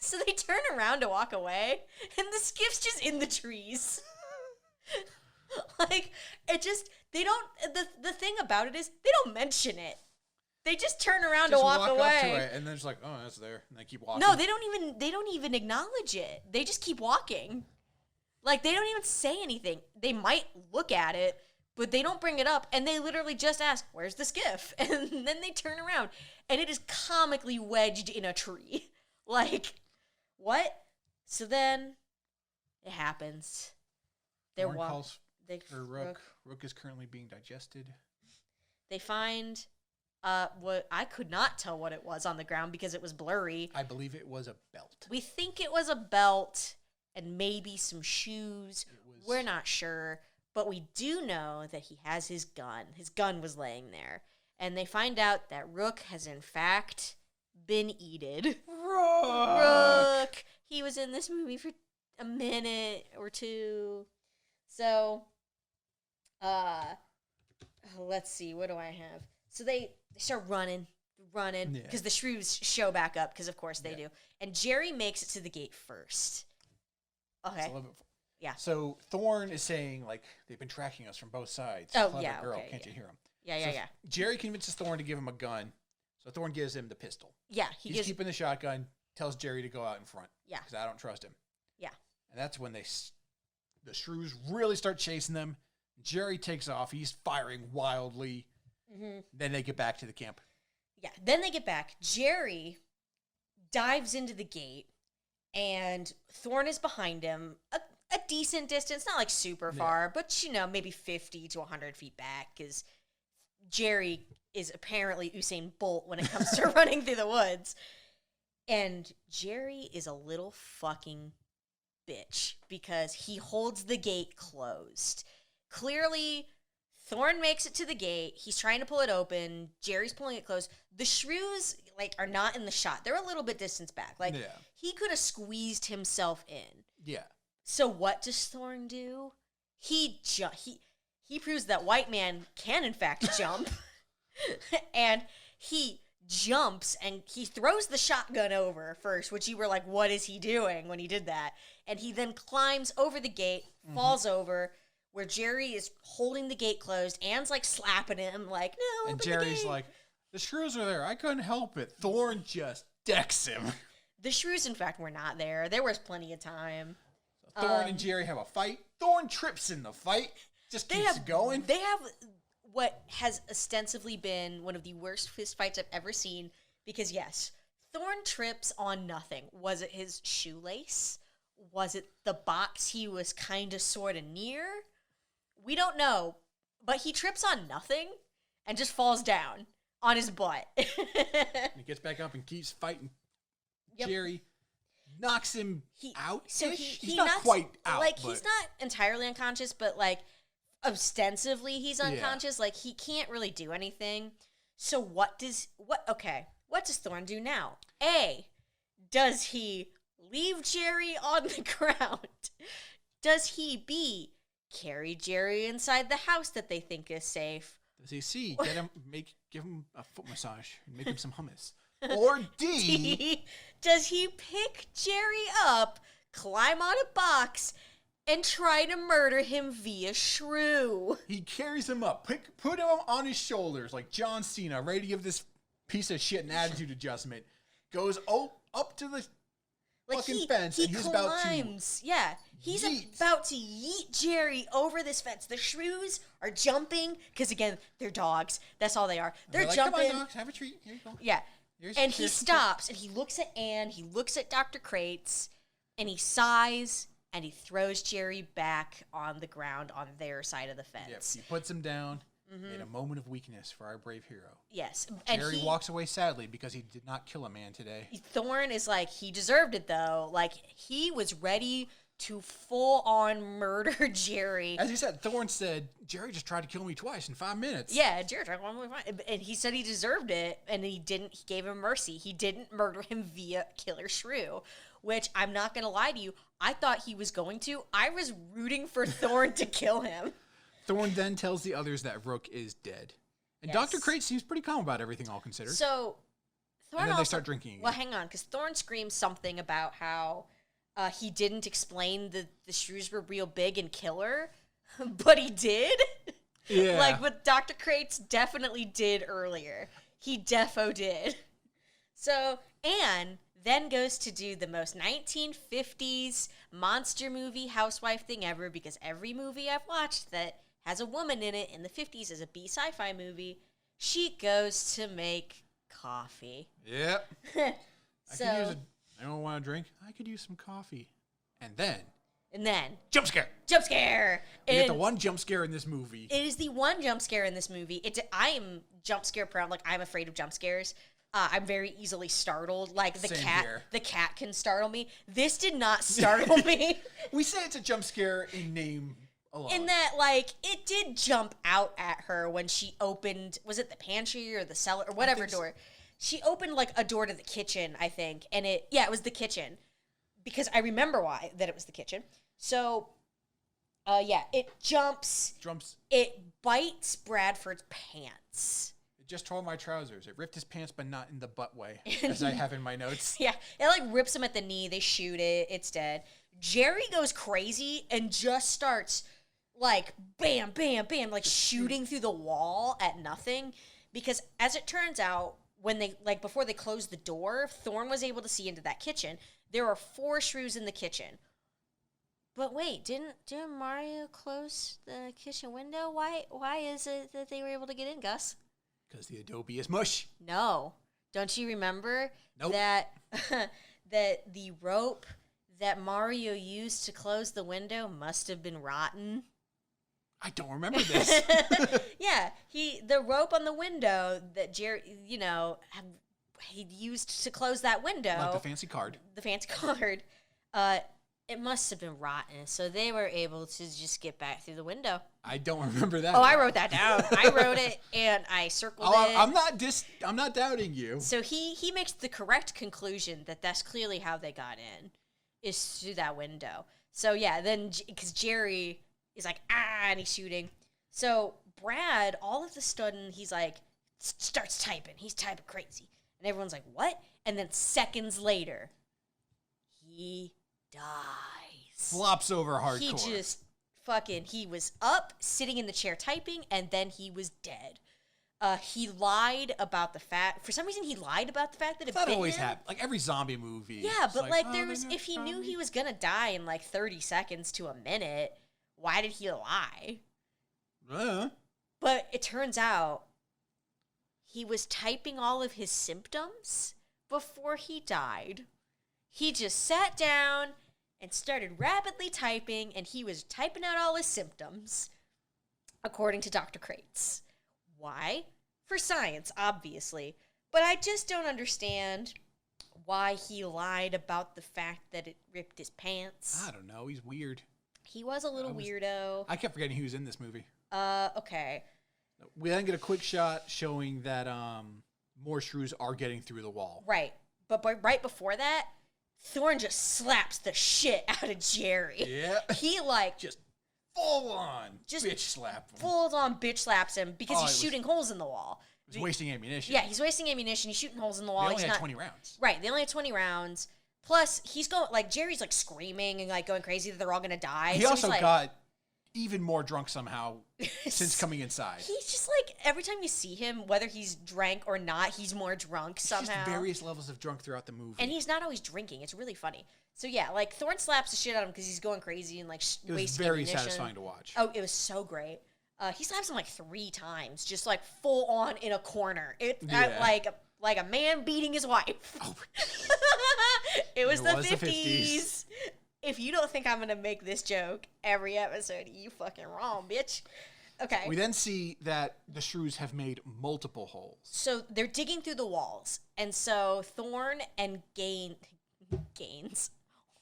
B: So they turn around to walk away, and the skiff's just in the trees. Like, they don't, the thing about it is, they don't mention it. They just turn around to walk away.
A: Up to it, and then it's like, oh, that's there. And they keep walking.
B: No, they don't even acknowledge it. They just keep walking. Like, they don't even say anything. They might look at it, but they don't bring it up, and they literally just ask, where's the skiff? And then they turn around, and it is comically wedged in a tree. Like, what? So then, it happens. They're walking.
A: Rook is currently being digested.
B: They find what I could not tell what it was on the ground because it was blurry.
A: I believe it was a belt.
B: We think it was a belt and maybe some shoes. We're not sure, but we do know that he has his gun. His gun was laying there. And they find out that Rook has in fact been eaten. Rook! He was in this movie for a minute or two. So, let's see, what do I have? So they start running, because the Shrews show back up, because of course they do. And Jerry makes it to the gate first. Okay. Yeah.
A: So Thorn is saying, like, they've been tracking us from both sides.
B: Oh,
A: Clever
B: yeah,
A: girl,
B: okay,
A: can't you hear him?
B: Yeah.
A: Jerry convinces Thorn to give him a gun, so Thorn gives him the pistol.
B: Yeah.
A: He's keeping the shotgun, tells Jerry to go out in front.
B: Yeah.
A: Because I don't trust him.
B: Yeah.
A: And that's when the Shrews really start chasing them. Jerry takes off. He's firing wildly. Mm-hmm. Then they get back to the camp.
B: Yeah. Then they get back. Jerry dives into the gate, and Thorn is behind him a decent distance, not like super far, but maybe 50 to 100 feet back, because Jerry is apparently Usain Bolt when it comes to running through the woods. And Jerry is a little fucking bitch because he holds the gate closed. Clearly, Thorn makes it to the gate. He's trying to pull it open. Jerry's pulling it closed. The Shrews, are not in the shot. They're a little bit distance back. He could have squeezed himself in.
A: Yeah.
B: So what does Thorn do? He proves that white man can, in fact, jump. And he jumps, and he throws the shotgun over first, which you were like, what is he doing when he did that? And he then climbs over the gate, falls over, where Jerry is holding the gate closed. Anne's, slapping him, no,
A: and Jerry's like, the Shrews are there. I couldn't help it. Thorn just decks him.
B: The Shrews, in fact, were not there. There was plenty of time.
A: Thorne and Jerry have a fight. Thorne trips in the fight. Just keeps going.
B: They have what has ostensibly been one of the worst fist fights I've ever seen. Because, yes, Thorne trips on nothing. Was it his shoelace? Was it the box he was kind of sort of near? We don't know. But he trips on nothing and just falls down on his butt.
A: He gets back up and keeps fighting. Yep. Jerry knocks him out. So he's not quite out.
B: Like, he's not entirely unconscious, but, like, ostensibly he's unconscious. Yeah. Like, he can't really do anything. So what does Thorne do now? A, does he leave Jerry on the ground? Does he, B, carry Jerry inside the house that they think is safe?
A: Does he C, give him a foot massage, make him some hummus? Or D,
B: does he pick Jerry up, climb on a box, and try to murder him via shrew?
A: He carries him up, put him on his shoulders like John Cena, ready to give this piece of shit an attitude adjustment. Goes up to the fucking fence, and he's about to
B: he's about to yeet Jerry over this fence. The Shrews are jumping because, again, they're dogs. That's all they are. They're
A: like,
B: jumping.
A: Come on, dogs, have a treat. Here you go.
B: Yeah. And he stops, and he looks at Anne, he looks at Dr. Crates, and he sighs, and he throws Jerry back on the ground on their side of the fence.
A: Yep, he puts him down in a moment of weakness for our brave hero.
B: Yes.
A: Jerry walks away sadly because he did not kill a man today.
B: Thorne is like, he deserved it, though. Like, he was ready to full-on murder Jerry.
A: As you said, Thorne said, Jerry just tried to kill me twice in 5 minutes.
B: Yeah, Jerry tried to kill me twice. And he said he deserved it, and he gave him mercy. He didn't murder him via Killer Shrew, which, I'm not going to lie to you, I thought he was going to. I was rooting for Thorne to kill him.
A: Thorne then tells the others that Rook is dead. And yes. Dr. Crate seems pretty calm about everything all considered.
B: So, Thorne
A: and then they start drinking again.
B: Well, hang on, because Thorne screams something about how he didn't explain the Shrews were real big and killer, but he did.
A: Yeah.
B: Like what Dr. Crates definitely did earlier. He defo did. So, Anne then goes to do the most 1950s monster movie housewife thing ever, because every movie I've watched that has a woman in it in the 50s is a B sci-fi movie. She goes to make coffee.
A: Yep. I don't want to drink. I could use some coffee. And then. Jump scare.
B: Jump scare.
A: You get the one jump scare in this movie.
B: It is the one jump scare in this movie. I am jump scare prone. Like, I'm afraid of jump scares. I'm very easily startled. Like, the cat can startle me. This did not startle me.
A: We say it's a jump scare in name alone.
B: In that, like, it did jump out at her when she opened, was it the pantry or the cellar or whatever door? She opened, like, a door to the kitchen, I think. And it was the kitchen. Because I remember why that it was the kitchen. So, it jumps. It bites Bradford's pants.
A: It just tore my trousers. It ripped his pants, but not in the butt way, as I have in my notes.
B: Yeah, it, like, rips him at the knee. They shoot it. It's dead. Jerry goes crazy and just starts, like, bam, bam, bam, like, shooting through the wall at nothing. Because, as it turns out, when they, like, before they closed the door, Thorne was able to see into that kitchen. There are 4 shrews in the kitchen. But wait, didn't Mario close the kitchen window? Why is it that they were able to get in, Gus?
A: Because the adobe is mush.
B: No. Don't you remember
A: that
B: the rope that Mario used to close the window must have been rotten?
A: I don't remember this.
B: Yeah, the rope on the window that Jerry, he used to close that window.
A: Like the fancy card.
B: It must have been rotten, so they were able to just get back through the window.
A: I don't remember that.
B: Oh, I wrote that down. I wrote it and I circled it.
A: I'm not doubting you.
B: So he makes the correct conclusion that that's clearly how they got in, is through that window. So yeah, then because Jerry is like, and he's shooting. So Brad, all of a sudden, he's like, starts typing. He's typing crazy. And everyone's like, what? And then seconds later, he dies.
A: Flops over hardcore.
B: He just he was up, sitting in the chair typing, and then he was dead. He lied about the fact. For some reason, he lied about the fact that it
A: That
B: bit
A: always
B: him.
A: happens. Like every zombie movie.
B: Yeah,
A: it's
B: but like
A: oh,
B: there
A: they're
B: was,
A: gonna
B: if he
A: tell
B: knew
A: me.
B: he was gonna die in like 30 seconds to a minute, why did he lie? But it turns out he was typing all of his symptoms before he died. He just sat down and started rapidly typing, and he was typing out all his symptoms, according to Dr. Crates. Why? For science, obviously. But I just don't understand why he lied about the fact that it ripped his pants.
A: I don't know. He's weird.
B: He was a little weirdo.
A: I kept forgetting he was in this movie.
B: Okay.
A: We then get a quick shot showing that more shrews are getting through the wall.
B: Right. But right before that, Thorn just slaps the shit out of Jerry.
A: Yeah.
B: He like
A: Just full on
B: Just
A: bitch slap him.
B: full on bitch slaps him because he's
A: was-
B: shooting holes in the wall.
A: He's wasting ammunition.
B: Yeah, he's wasting ammunition. He's shooting holes in the wall.
A: They only
B: He's
A: had
B: not
A: 20 rounds.
B: right. They only had 20 rounds. Plus, he's going like Jerry's like screaming and like going crazy that they're all gonna die.
A: He
B: So
A: also
B: he's, like,
A: got even more drunk somehow since coming inside.
B: He's just like every time you see him, whether he's drank or not, he's more drunk somehow.
A: Just various levels of drunk throughout the movie.
B: And he's not always drinking. It's really funny. So yeah, like Thorn slaps the shit out of him because he's going crazy and like
A: it was
B: wasting
A: very
B: ammunition.
A: satisfying to watch.
B: Oh, it was so great. He slaps him like 3 times, just like full on in a corner. Like a man beating his wife.
A: Oh.
B: It was
A: It
B: the
A: was the
B: 50s. If you don't think I'm gonna make this joke every episode, you fucking wrong, bitch. Okay.
A: We then see that the shrews have made multiple holes.
B: So they're digging through the walls, and so Thorn and Gaines,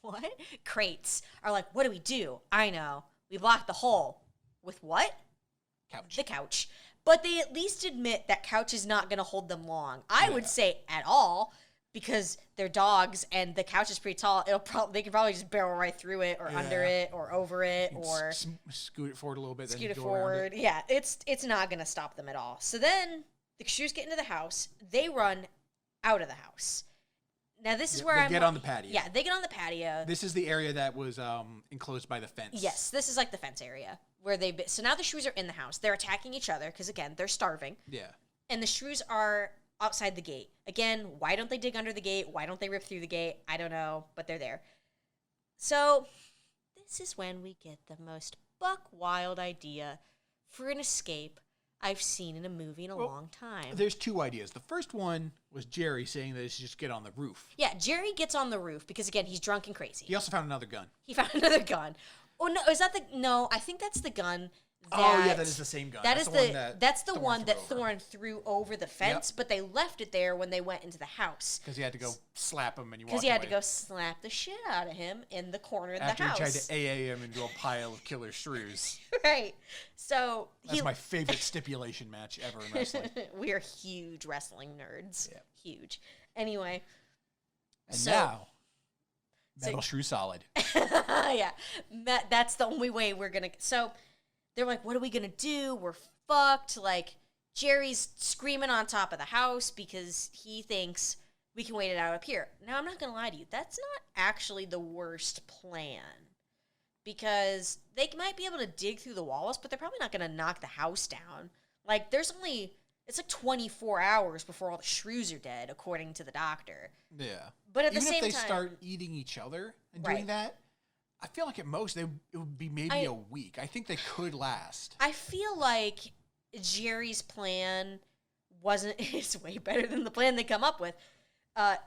B: what? Crates are like, what do we do? I know. We block the hole. With what?
A: Couch.
B: The couch. But they at least admit that couch is not going to hold them long. I would say at all, because they're dogs and the couch is pretty tall. They can probably just barrel right through it or under it or over it or
A: scoot it forward a little bit.
B: scoot
A: then
B: it
A: go around
B: forward. Yeah, it's not going to stop them at all. So then the shrews get into the house. They run out of the house. Now this is where
A: They get on the patio.
B: Yeah, they get on the patio.
A: This is the area that was enclosed by the fence.
B: Yes, this is like the fence area where so now the shrews are in the house. They're attacking each other because again they're starving.
A: Yeah.
B: And the shrews are outside the gate. Again, why don't they dig under the gate? Why don't they rip through the gate? I don't know, but they're there. So this is when we get the most buck wild idea for an escape I've seen in a movie in a long time.
A: There's 2 ideas. The first one was Jerry saying that they should just get on the roof.
B: Yeah, Jerry gets on the roof because again he's drunk and crazy.
A: He also found another gun.
B: He found another gun. Oh no, is that no? I think that's the gun.
A: That is the same gun.
B: That's the one that
A: threw over.
B: Thorn threw over the fence, but they left it there when they went into the house.
A: Because he had to go slap him and you walked
B: Because he had
A: away.
B: to go slap the shit out of him in the corner of the
A: After
B: house.
A: he tried to AA him into a pile of Killer Shrews.
B: Right. So
A: That's my favorite stipulation match ever in wrestling.
B: we are huge wrestling nerds.
A: Yeah.
B: Huge. Anyway.
A: And now, Metal Shrew Solid.
B: Yeah. That's the only way we're going to... So they're like, what are we going to do? We're fucked. Like, Jerry's screaming on top of the house because he thinks we can wait it out up here. Now, I'm not going to lie to you. That's not actually the worst plan. Because they might be able to dig through the walls, but they're probably not going to knock the house down. Like, it's like 24 hours before all the shrews are dead, according to the doctor.
A: Yeah.
B: But at the
A: Even
B: same time...
A: if they start eating each other and doing that, I feel like at most it would be maybe a week. I think they could last.
B: I feel like Jerry's plan it's way better than the plan they come up with.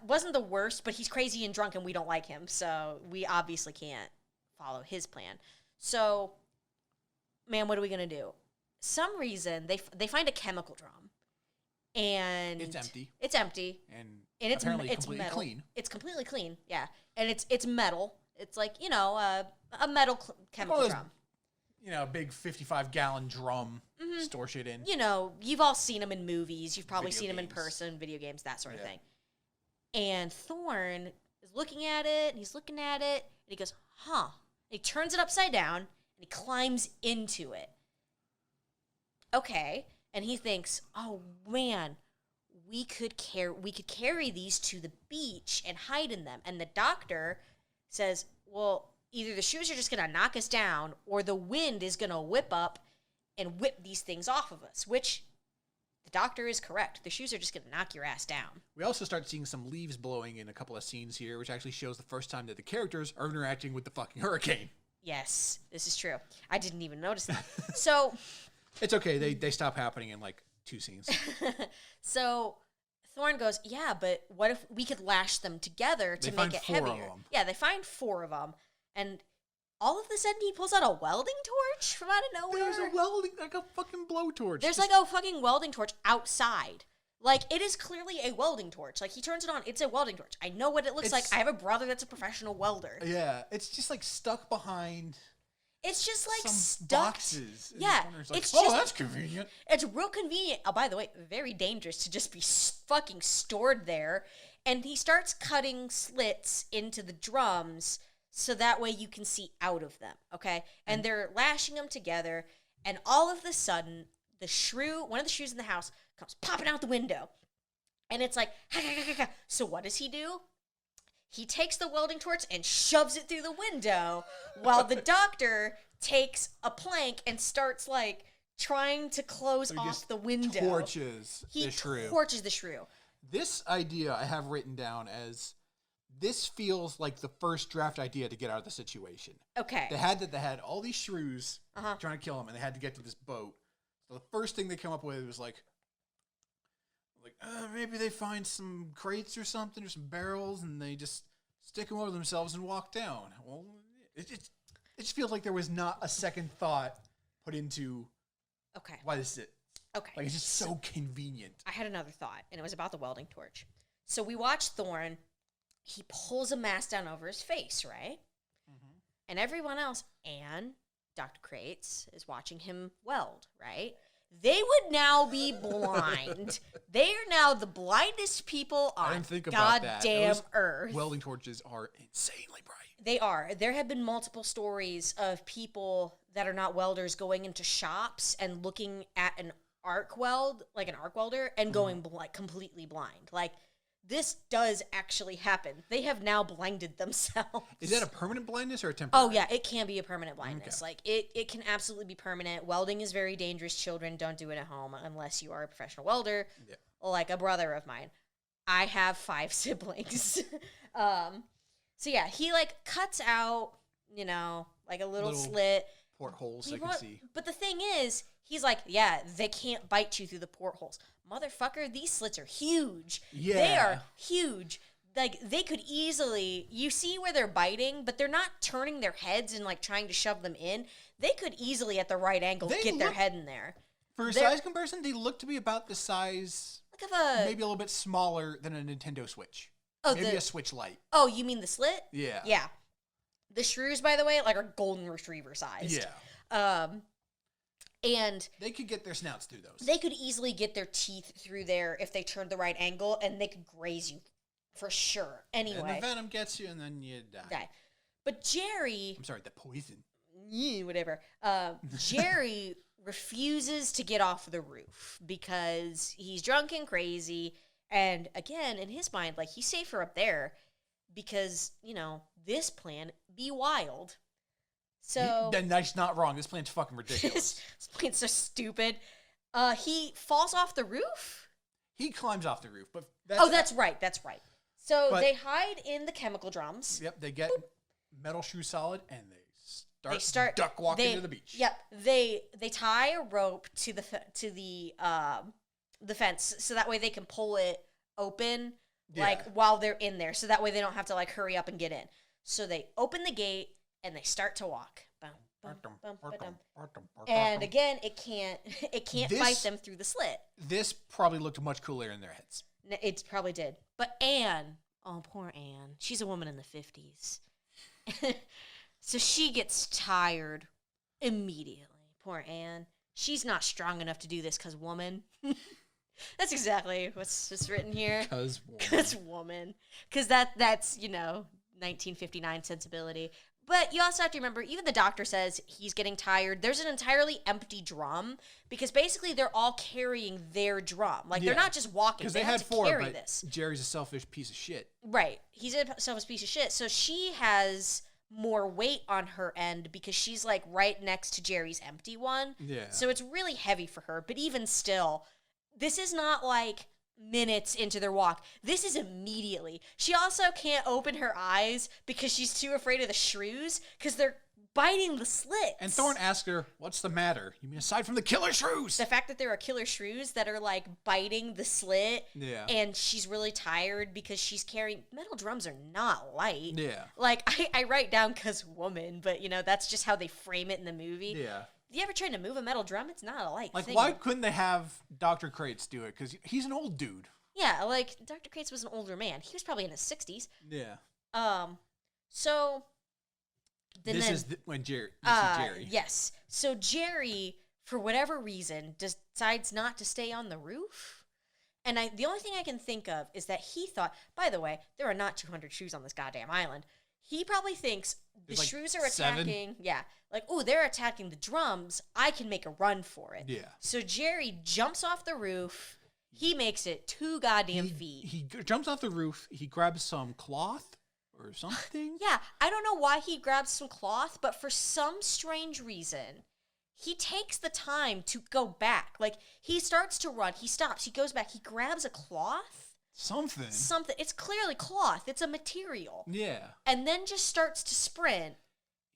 B: Wasn't the worst, but he's crazy and drunk and we don't like him, so we obviously can't follow his plan. So, man, what are we going to do? Some reason, they find a chemical drum. And
A: It's empty.
B: It's empty.
A: And
B: it's
A: apparently
B: it's
A: completely
B: metal.
A: clean.
B: It's completely clean, yeah. And it's metal. It's like, a metal chemical
A: those,
B: drum.
A: Big 55-gallon drum, store shit in.
B: You've all seen them in movies. You've probably
A: Video
B: seen them in
A: games.
B: person, video games, that sort of thing. And Thorn is looking at it, and he's looking at it, and he goes, huh. And he turns it upside down, and he climbs into it. Okay. And he thinks, oh, man, we could carry these to the beach and hide in them. And the doctor says, well, either the shrews are just going to knock us down or the wind is going to whip up and whip these things off of us, which the doctor is correct. The Shrews are just going to knock your ass down.
A: We also start seeing some leaves blowing in a couple of scenes here, which actually shows the first time that the characters are interacting with the fucking hurricane.
B: Yes, this is true. I didn't even notice that. So...
A: It's okay. They stop happening in, like, 2 scenes.
B: So Thorne goes, yeah, but what if we could lash them together to make it heavier? Yeah, they find 4 of them, and... all of a sudden, he pulls out a welding torch from out of nowhere.
A: There's a fucking blowtorch.
B: There's like a fucking welding torch outside. Like, it is clearly a welding torch. Like, he turns it on. It's a welding torch. I know what it looks like. I have a brother that's a professional welder.
A: Yeah, it's just like stuck behind.
B: It's just like
A: some
B: stuck.
A: Boxes.
B: Yeah,
A: Like,
B: it's
A: just, that's convenient.
B: It's real convenient. Oh, by the way, very dangerous to just be fucking stored there. And he starts cutting slits into the drums. So that way you can see out of them, okay? And they're lashing them together, and all of a sudden, one of the Shrews in the house comes popping out the window. And it's like, ha, ha, ha, ha. So what does he do? He takes the welding torch and shoves it through the window, while the doctor takes a plank and starts, like, trying to close off the window.
A: Torches the Shrew.
B: Torches the Shrew.
A: This idea I have written down as... this feels like the first draft idea to get out of the situation.
B: Okay.
A: They had all these Shrews trying to kill him, and they had to get to this boat. So the first thing they come up with was like maybe they find some crates or something, or some barrels, and they just stick them over themselves and walk down. Well, it just feels like there was not a second thought put into why this is it.
B: Okay.
A: Like, it's just so convenient.
B: I had another thought, and it was about the welding torch. So we watched Thorne. He pulls a mask down over his face, right? Mm-hmm. And everyone else, and Dr. Crates, is watching him weld, right? They would now be blind. They are now the blindest people on goddamn Earth.
A: Welding torches are insanely bright.
B: They are. There have been multiple stories of people that are not welders going into shops and looking at an arc welder, and going completely blind. Like, this does actually happen. They have now blinded themselves.
A: Is that a permanent blindness or a temporary?
B: Oh, yeah. It can be a permanent blindness. Okay. Like, it can absolutely be permanent. Welding is very dangerous. Children, don't do it at home unless you are a professional welder, like a brother of mine. I have 5 siblings. So, yeah, he, like, cuts out, like a little slit.
A: Portholes so you can see.
B: But the thing is, he's like, yeah, they can't bite you through the portholes. Motherfucker, these slits are huge. Yeah. They are huge. Like, they could easily... you see where they're biting, but they're not turning their heads and, like, trying to shove them in. They could easily, at the right angle, get their head in there.
A: For a size comparison, they look to be about the size... like of maybe a little bit smaller than a Nintendo Switch. Oh, maybe a Switch Lite.
B: Oh, you mean the slit?
A: Yeah.
B: Yeah. The Shrews, by the way, like, are golden retriever sized.
A: Yeah. And they could get their snouts through those.
B: They could easily get their teeth through there if they turned the right angle, and they could graze you for sure. Anyway.
A: And the venom gets you, and then you die.
B: But Jerry...
A: I'm sorry, the poison.
B: Yeah, whatever. Jerry refuses to get off the roof because he's drunk and crazy. And again, in his mind, like, he's safer up there because, this plan be wild. So
A: then that's not wrong. This plan's fucking ridiculous.
B: This plan's so stupid. He falls off the roof.
A: He climbs off the roof, but
B: that's right. So they hide in the chemical drums.
A: Yep, they get metal shoe solid and they start duck walking to the beach.
B: Yep, they tie a rope to the fence so that way they can pull it open while they're in there. So that way they don't have to like hurry up and get in. So they open the gate. And they start to walk. And again, it can't fight them through the slit.
A: This probably looked much cooler in their heads.
B: It probably did. But Anne, oh, poor Anne. She's a woman in the 50s. So she gets tired immediately. Poor Anne. She's not strong enough to do this because woman. That's exactly what's written here. Because woman. Because that's, 1959 sensibility. But you also have to remember, even the doctor says he's getting tired. There's an entirely empty drum because basically they're all carrying their drum. Like, they're not just walking. Because they had 4, but this.
A: Jerry's a selfish piece of shit.
B: Right. He's a selfish piece of shit. So she has more weight on her end because she's, like, right next to Jerry's empty one.
A: Yeah.
B: So it's really heavy for her. But even still, this is not like minutes into their walk. This is immediately. She also can't open her eyes because she's too afraid of the shrews because they're biting the slits.
A: And Thorne asks her, "What's the matter? You mean aside from the killer shrews?"
B: The fact that there are killer shrews that are like biting the slit.
A: Yeah.
B: And she's really tired because she's carrying metal drums are not light.
A: Yeah.
B: Like I write down because woman, but that's just how they frame it in the movie.
A: Yeah.
B: You ever tried to move a metal drum? It's not a light thing.
A: Why couldn't they have Dr. Kraitz do it? Because he's an old dude.
B: Yeah, like Dr. Kraitz was an older man. He was probably in his 60s.
A: Yeah.
B: So
A: When Jerry. This is Jerry.
B: Yes. So Jerry, for whatever reason, decides not to stay on the roof. And the only thing I can think of is that he thought, by the way, there are not 200 shrews on this goddamn island. He probably thinks the shrews are attacking.
A: 7?
B: Yeah. Like, oh, they're attacking the drums. I can make a run for it.
A: Yeah.
B: So Jerry jumps off the roof. He makes it 2 goddamn feet.
A: He jumps off the roof. He grabs some cloth or something.
B: Yeah, I don't know why he grabs some cloth, but for some strange reason, he takes the time to go back. Like, he starts to run, he stops, he goes back, he grabs a cloth.
A: Something.
B: It's clearly cloth. It's a material.
A: Yeah.
B: And then just starts to sprint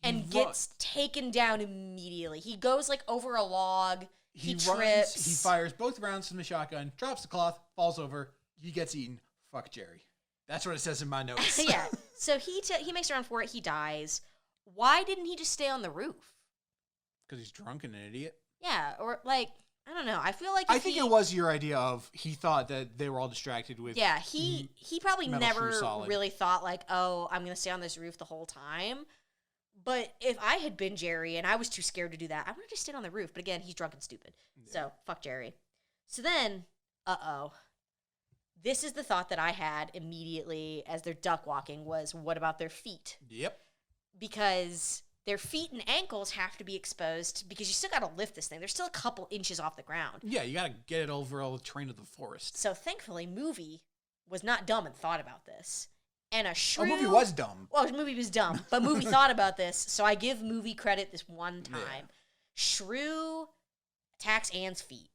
B: and gets taken down immediately. He goes, like, over a log. He trips.
A: He fires both rounds from the shotgun, drops the cloth, falls over. He gets eaten. Fuck Jerry. That's what it says in my notes.
B: Yeah. So he makes a run for it. He dies. Why didn't he just stay on the roof?
A: Because he's drunk and an idiot.
B: Yeah, or like, I don't know. I feel like
A: I think it was your idea of he thought that they were all distracted with.
B: Yeah, he probably never
A: Solid.
B: really thought like, oh, I'm gonna stay on this roof the whole time. But if I had been Jerry and I was too scared to do that, I would have just stayed on the roof. But again, he's drunk and stupid. Yeah. So fuck Jerry. So then, this is the thought that I had immediately as they're duck walking was, what about their feet?
A: Yep.
B: Because their feet and ankles have to be exposed because you still got to lift this thing. They're still a couple inches off the ground.
A: Yeah, you got to get it over all the terrain of the forest.
B: So thankfully, movie was not dumb and thought about this. And a shrew...
A: movie was dumb.
B: Well, movie was dumb, but movie thought about this, so I give movie credit this one time. Yeah. Shrew attacks Anne's feet.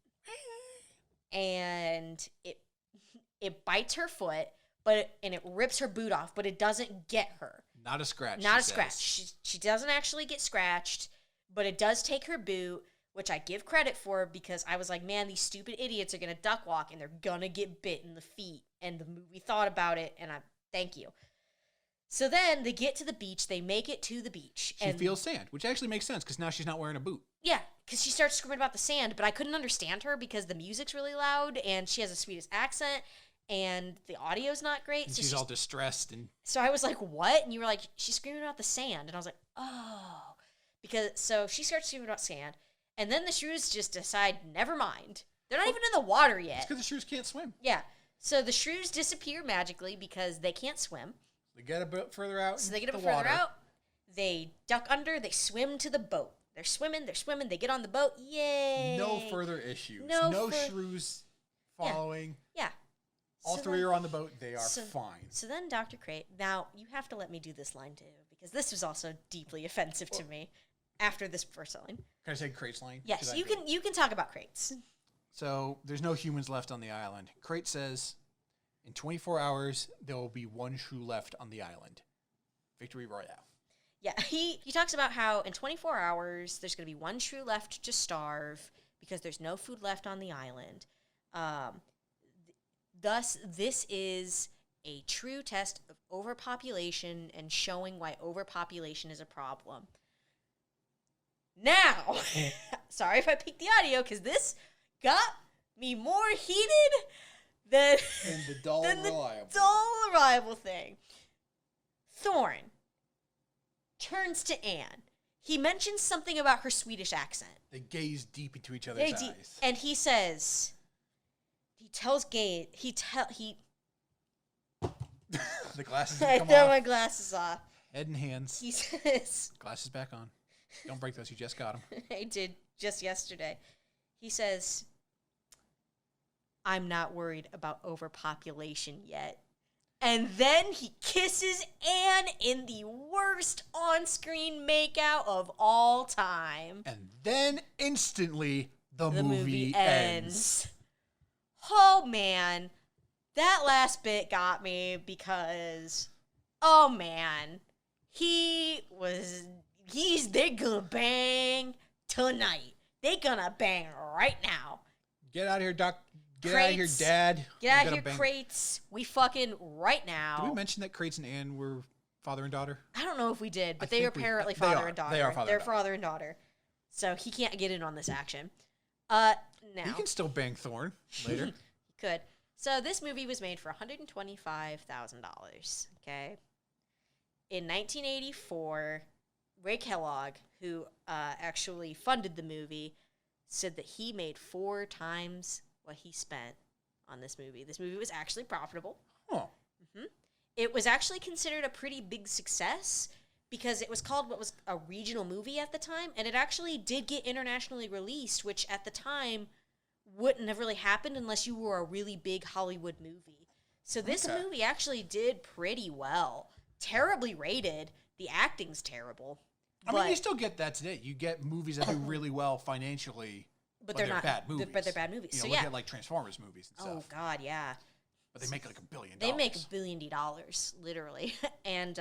B: And it bites her foot, and it rips her boot off, but it doesn't get her.
A: Not a scratch.
B: Not a scratch. She doesn't actually get scratched, but it does take her boot, which I give credit for because I was like, man, these stupid idiots are going to duck walk, and they're going to get bit in the feet. And the movie thought about it, and thank you. So then they get to the beach. They make it to the beach.
A: She feels sand, which actually makes sense because now she's not wearing a boot.
B: Yeah, because she starts screaming about the sand, but I couldn't understand her because the music's really loud and she has a Swedish accent and the audio's not great.
A: And so she's all distressed.
B: So I was like, what? And you were like, she's screaming about the sand. And I was like, oh. So she starts screaming about sand. And then the shrews just decide, never mind. They're not even in the water yet.
A: It's because the shrews can't swim.
B: Yeah. So the shrews disappear magically because they can't swim.
A: They get a bit further out.
B: So they get a bit further out. They duck under. They swim to the boat. They're swimming. They get on the boat. Yay.
A: No further issues. No shrews following.
B: Yeah.
A: All three are on the boat. They are fine.
B: So then Dr. Crate, now you have to let me do this line too, because this was also deeply offensive to me after this first line.
A: Can I say Crate's line?
B: Yes, you can talk about Crates.
A: So there's no humans left on the island. Crate says, in 24 hours, there will be 1 shrew left on the island. Victory Royale.
B: Yeah, he talks about how in 24 hours, there's going to be 1 shrew left to starve because there's no food left on the island. Thus, this is a true test of overpopulation and showing why overpopulation is a problem. Now, sorry if I peaked the audio, because this got me more heated than
A: the dull
B: reliable thing. Thorne turns to Anne. He mentions something about her Swedish accent.
A: They gaze deep into each other's eyes.
B: And he says... The
A: glasses
B: I
A: come
B: throw
A: off.
B: my glasses off.
A: Head and hands.
B: He says...
A: Glasses back on. Don't break those. You just got them.
B: I did just yesterday. He says, I'm not worried about overpopulation yet. And then he kisses Anne in the worst on-screen makeout of all time.
A: And then instantly, the movie ends.
B: Oh, man. That last bit got me because, oh, man. They're gonna bang tonight. They gonna bang right now.
A: Get out of here, Doc. Get
B: Crates.
A: out of here, Dad.
B: Get out of here, Crates. We fucking right now.
A: Did we mention that Crates and Ann were father and daughter?
B: I don't know if we did, but they are apparently father and daughter.
A: They are father
B: They're
A: and daughter.
B: father and daughter. So he can't get in on this action. Now.
A: You can still bang Thorn later.
B: He could. So this movie was made for $125,000, okay? In 1984, Ray Kellogg, who actually funded the movie, said that he made 4 times what he spent on this movie. This movie was actually profitable.
A: Oh.
B: Mm-hmm. It was actually considered a pretty big success because it was called what was a regional movie at the time, and it actually did get internationally released, which at the time wouldn't have really happened unless you were a really big Hollywood movie. So this movie actually did pretty well. Terribly rated. The acting's terrible.
A: I mean, you still get that today. You get movies that do really well financially, but they're not bad movies.
B: But they're bad movies.
A: You know, look at like Transformers movies and stuff.
B: Oh God, yeah.
A: But they make like $1 billion.
B: They make $1 billion, literally. And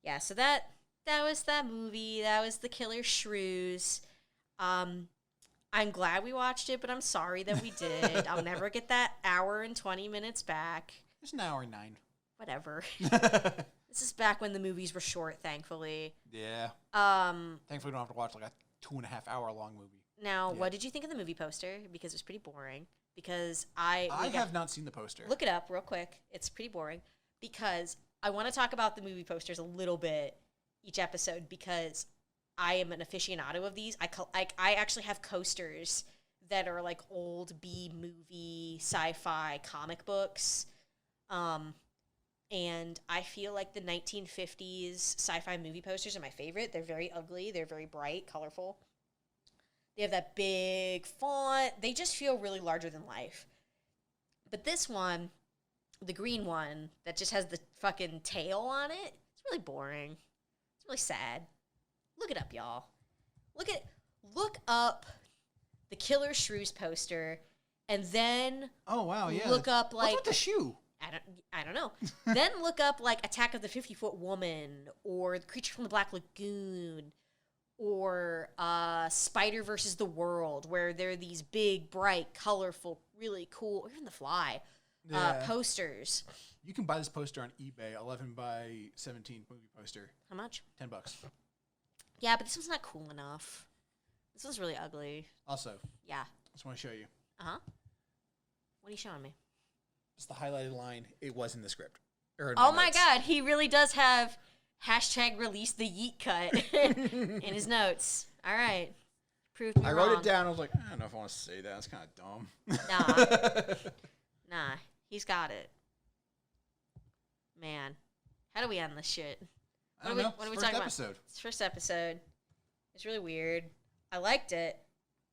B: yeah, so that was that movie. That was the Killer Shrews. I'm glad we watched it, but I'm sorry that we did. I'll never get that hour and 20 minutes back.
A: It's an hour and 9.
B: Whatever. This is back when the movies were short, thankfully.
A: Yeah. Thankfully, we don't have to watch like a 2.5-hour long movie.
B: Now, what did you think of the movie poster? Because it was pretty boring. Because I
A: have not seen the poster.
B: Look it up real quick. It's pretty boring. Because I want to talk about the movie posters a little bit each episode because I am an aficionado of these. I actually have coasters that are like old B-movie sci-fi comic books. And I feel like the 1950s sci-fi movie posters are my favorite. They're very ugly. They're very bright, colorful. They have that big font. They just feel really larger than life. But this one, the green one that just has the fucking tail on it, it's really boring. It's really sad. Look it up, y'all. Look up the Killer Shrews poster, and then look up like
A: what's with the shoe?
B: I don't know. Then look up like Attack of the 50-Foot Woman or The Creature from the Black Lagoon or Spider versus the World, where there are these big, bright, colorful, really cool, or even The Fly posters.
A: You can buy this poster on eBay, 11 by 17 movie poster.
B: How much?
A: $10.
B: Yeah, but this one's not cool enough. This one's really ugly.
A: Also,
B: yeah,
A: I just want to show you.
B: What are you showing me?
A: It's the highlighted line. It was in the script.
B: Oh my God, he really does have #release the yeet cut in his notes. All right, proved me wrong.
A: I wrote it down. I was like, I don't know if I want to say that. It's kind of
B: dumb. Nah, he's got it. Man, how do we end this shit?
A: I don't know. What are we talking about? It's
B: first episode. It's really weird. I liked it.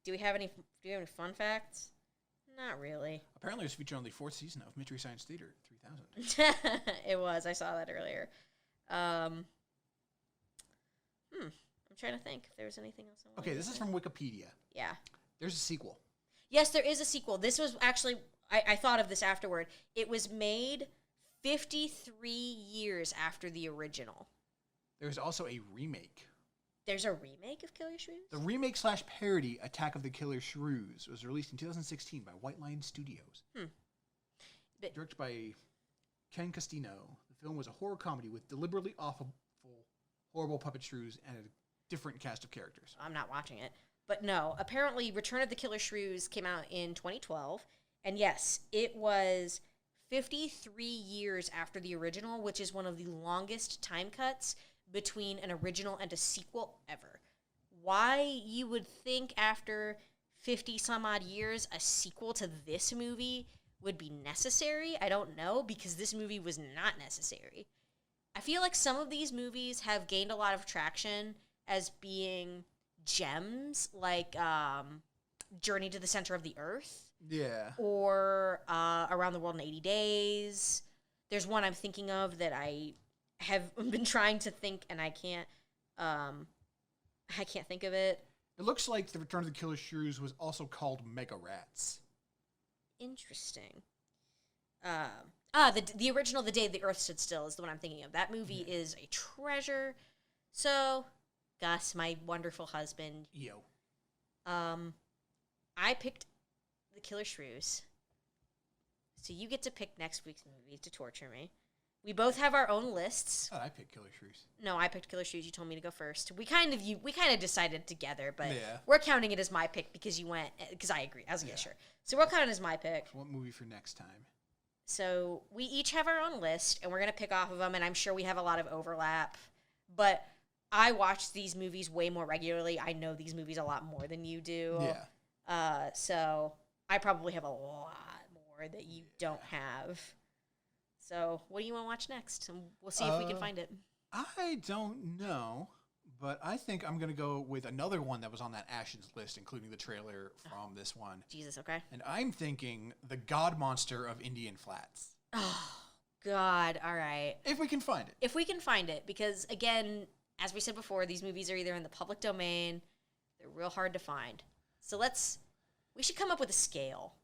B: Do we have any fun facts? Not really.
A: Apparently, it was featured on the 4th season of Mystery Science Theater 3000.
B: It was. I saw that earlier. I'm trying to think if there was anything else.
A: Okay, this is from Wikipedia.
B: Yeah.
A: There's a sequel.
B: Yes, there is a sequel. This was actually, I thought of this afterward. It was made 53 years after the original.
A: There's also a remake.
B: There's a remake of Killer Shrews?
A: The remake / parody Attack of the Killer Shrews was released in 2016 by White Lion Studios. Directed by Ken Castino. The film was a horror comedy with deliberately awful, horrible puppet shrews and a different cast of characters.
B: I'm not watching it. But no, apparently Return of the Killer Shrews came out in 2012. And yes, it was 53 years after the original, which is one of the longest time cuts between an original and a sequel ever. Why you would think after 50 some odd years a sequel to this movie would be necessary, I don't know, because this movie was not necessary. I feel like some of these movies have gained a lot of traction as being gems, like Journey to the Center of the Earth.
A: Yeah.
B: Or Around the World in 80 Days. There's one I'm thinking of that I have been trying to think, and I can't think of it.
A: It looks like the Return of the Killer Shrews was also called Mega Rats.
B: Interesting. The original The Day the Earth Stood Still is the one I'm thinking of. That movie is a treasure. So, Gus, my wonderful husband.
A: Yo.
B: I picked The Killer Shrews. So you get to pick next week's movie to torture me. We both have our own lists.
A: Oh, I picked Killer Shrews.
B: No, I picked Killer Shrews. You told me to go first. We kind of decided together, but
A: Yeah.
B: we're counting it as my pick because you went, because I agree. I was sure. So we're counting it as my pick.
A: What movie for next time?
B: So we each have our own list, and we're going to pick off of them, and I'm sure we have a lot of overlap. But I watch these movies way more regularly. I know these movies a lot more than you do.
A: Yeah.
B: So I probably have a lot more that you don't have. So what do you want to watch next? And we'll see if we can find it.
A: I don't know, but I think I'm going to go with another one that was on that Ashes list, including the trailer from this one.
B: Jesus, okay.
A: And I'm thinking The God Monster of Indian Flats.
B: Oh, God. All right.
A: If we can find it.
B: If we can find it. Because, again, as we said before, these movies are either in the public domain, they're real hard to find. So we should come up with a scale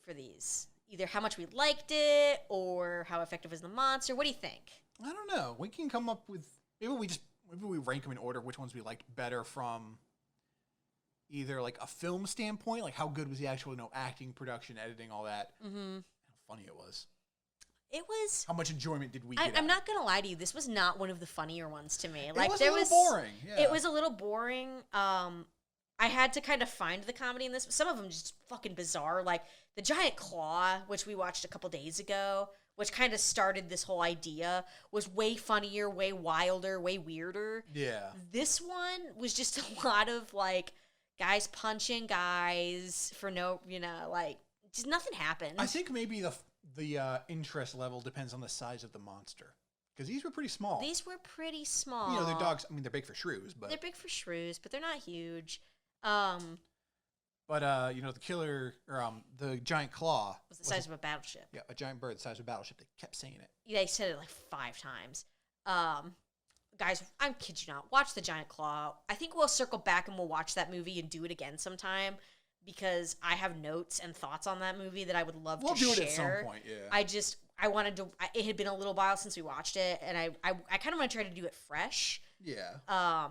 B: for these. Either how much we liked it or how effective is the monster. What do you think?
A: I don't know. We can come up with maybe we rank them in order which ones we liked better from either like a film standpoint, like how good was the actual acting, production, editing, all that. Mm-hmm. How funny it was.
B: It was.
A: How much enjoyment did we get?
B: I'm not gonna lie to you. This was not one of the funnier ones to me.
A: Like, it was a little boring. Yeah.
B: It was a little boring. I had to kind of find the comedy in this. Some of them just fucking bizarre. Like the giant claw, which we watched a couple days ago, which kind of started this whole idea, was way funnier, way wilder, way weirder.
A: Yeah.
B: This one was just a lot of like guys punching guys for just nothing happened.
A: I think maybe the interest level depends on the size of the monster. Because these were pretty small.
B: These were pretty small.
A: They're dogs. I mean, they're big for shrews, but...
B: They're big for shrews, but they're not huge.
A: But the killer, or the giant claw...
B: was the size of a battleship.
A: Yeah, a giant bird the size of a battleship. They kept saying it.
B: Yeah, they said it like 5 times. Guys, I'm kid you not. Watch the giant claw. I think we'll circle back and we'll watch that movie and do it again sometime. Because I have notes and thoughts on that movie that I would love to share.
A: We'll do it at some point, yeah.
B: I wanted to... It had been a little while since we watched it, and I kind of want to try to do it fresh.
A: Yeah.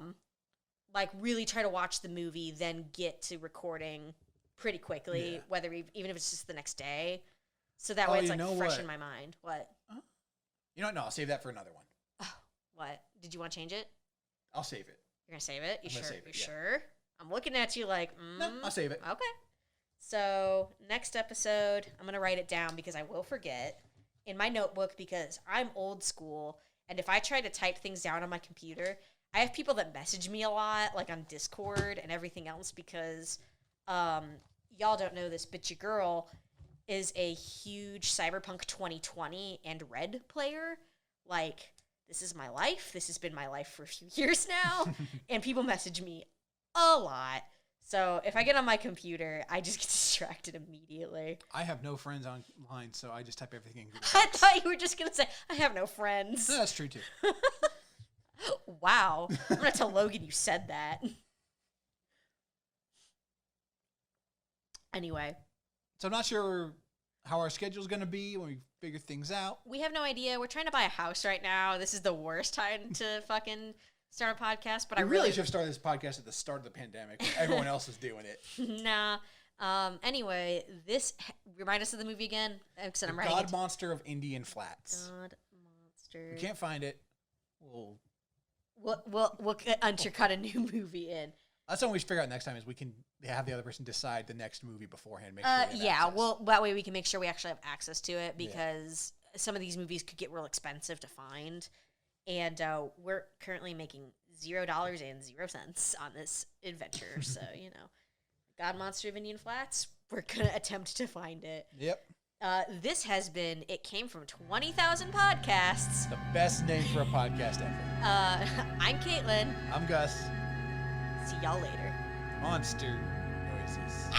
B: Like, really try to watch the movie, then get to recording pretty quickly, whether even if it's just the next day. So that way it's, like, fresh in my mind. What?
A: You know what? No, I'll save that for another one.
B: Oh, what? Did you want to change it?
A: I'll save it.
B: You're going to save it? You sure?
A: Save it,
B: you sure? I'm looking at you like,
A: No, I'll save it.
B: Okay. So, next episode, I'm going to write it down because I will forget in my notebook because I'm old school. And if I try to type things down on my computer, I have people that message me a lot, like on Discord and everything else because y'all don't know this, but your girl is a huge Cyberpunk 2020 and Red player. Like, this is my life. This has been my life for a few years now. And people message me a lot. So if I get on my computer, I just get distracted immediately.
A: I have no friends online, so I just type everything in Google
B: I thought you were just going to say, I have no friends.
A: No, that's true, too.
B: Wow. I'm going to tell Logan you said that. Anyway.
A: So I'm not sure how our schedule's going to be when we figure things out.
B: We have no idea. We're trying to buy a house right now. This is the worst time to fucking... start a podcast, but I really
A: should have started this podcast at the start of the pandemic when everyone else was doing it.
B: Nah. Anyway, remind us of the movie again.
A: The God Monster of Indian Flats.
B: God Monster.
A: We can't find it. We'll
B: undercut a new movie in.
A: That's something we should figure out next time is we can have the other person decide the next movie beforehand. Make sure
B: that way we can make sure we actually have access to it because some of these movies could get real expensive to find. And we're currently making $0.00 on this adventure. So, God Monster of Indian Flats, we're going to attempt to find it.
A: Yep.
B: This has been It Came From 20,000 Podcasts.
A: The best name for a podcast ever.
B: I'm Kaitlyn.
A: I'm Gus.
B: See y'all later.
A: Monster noises.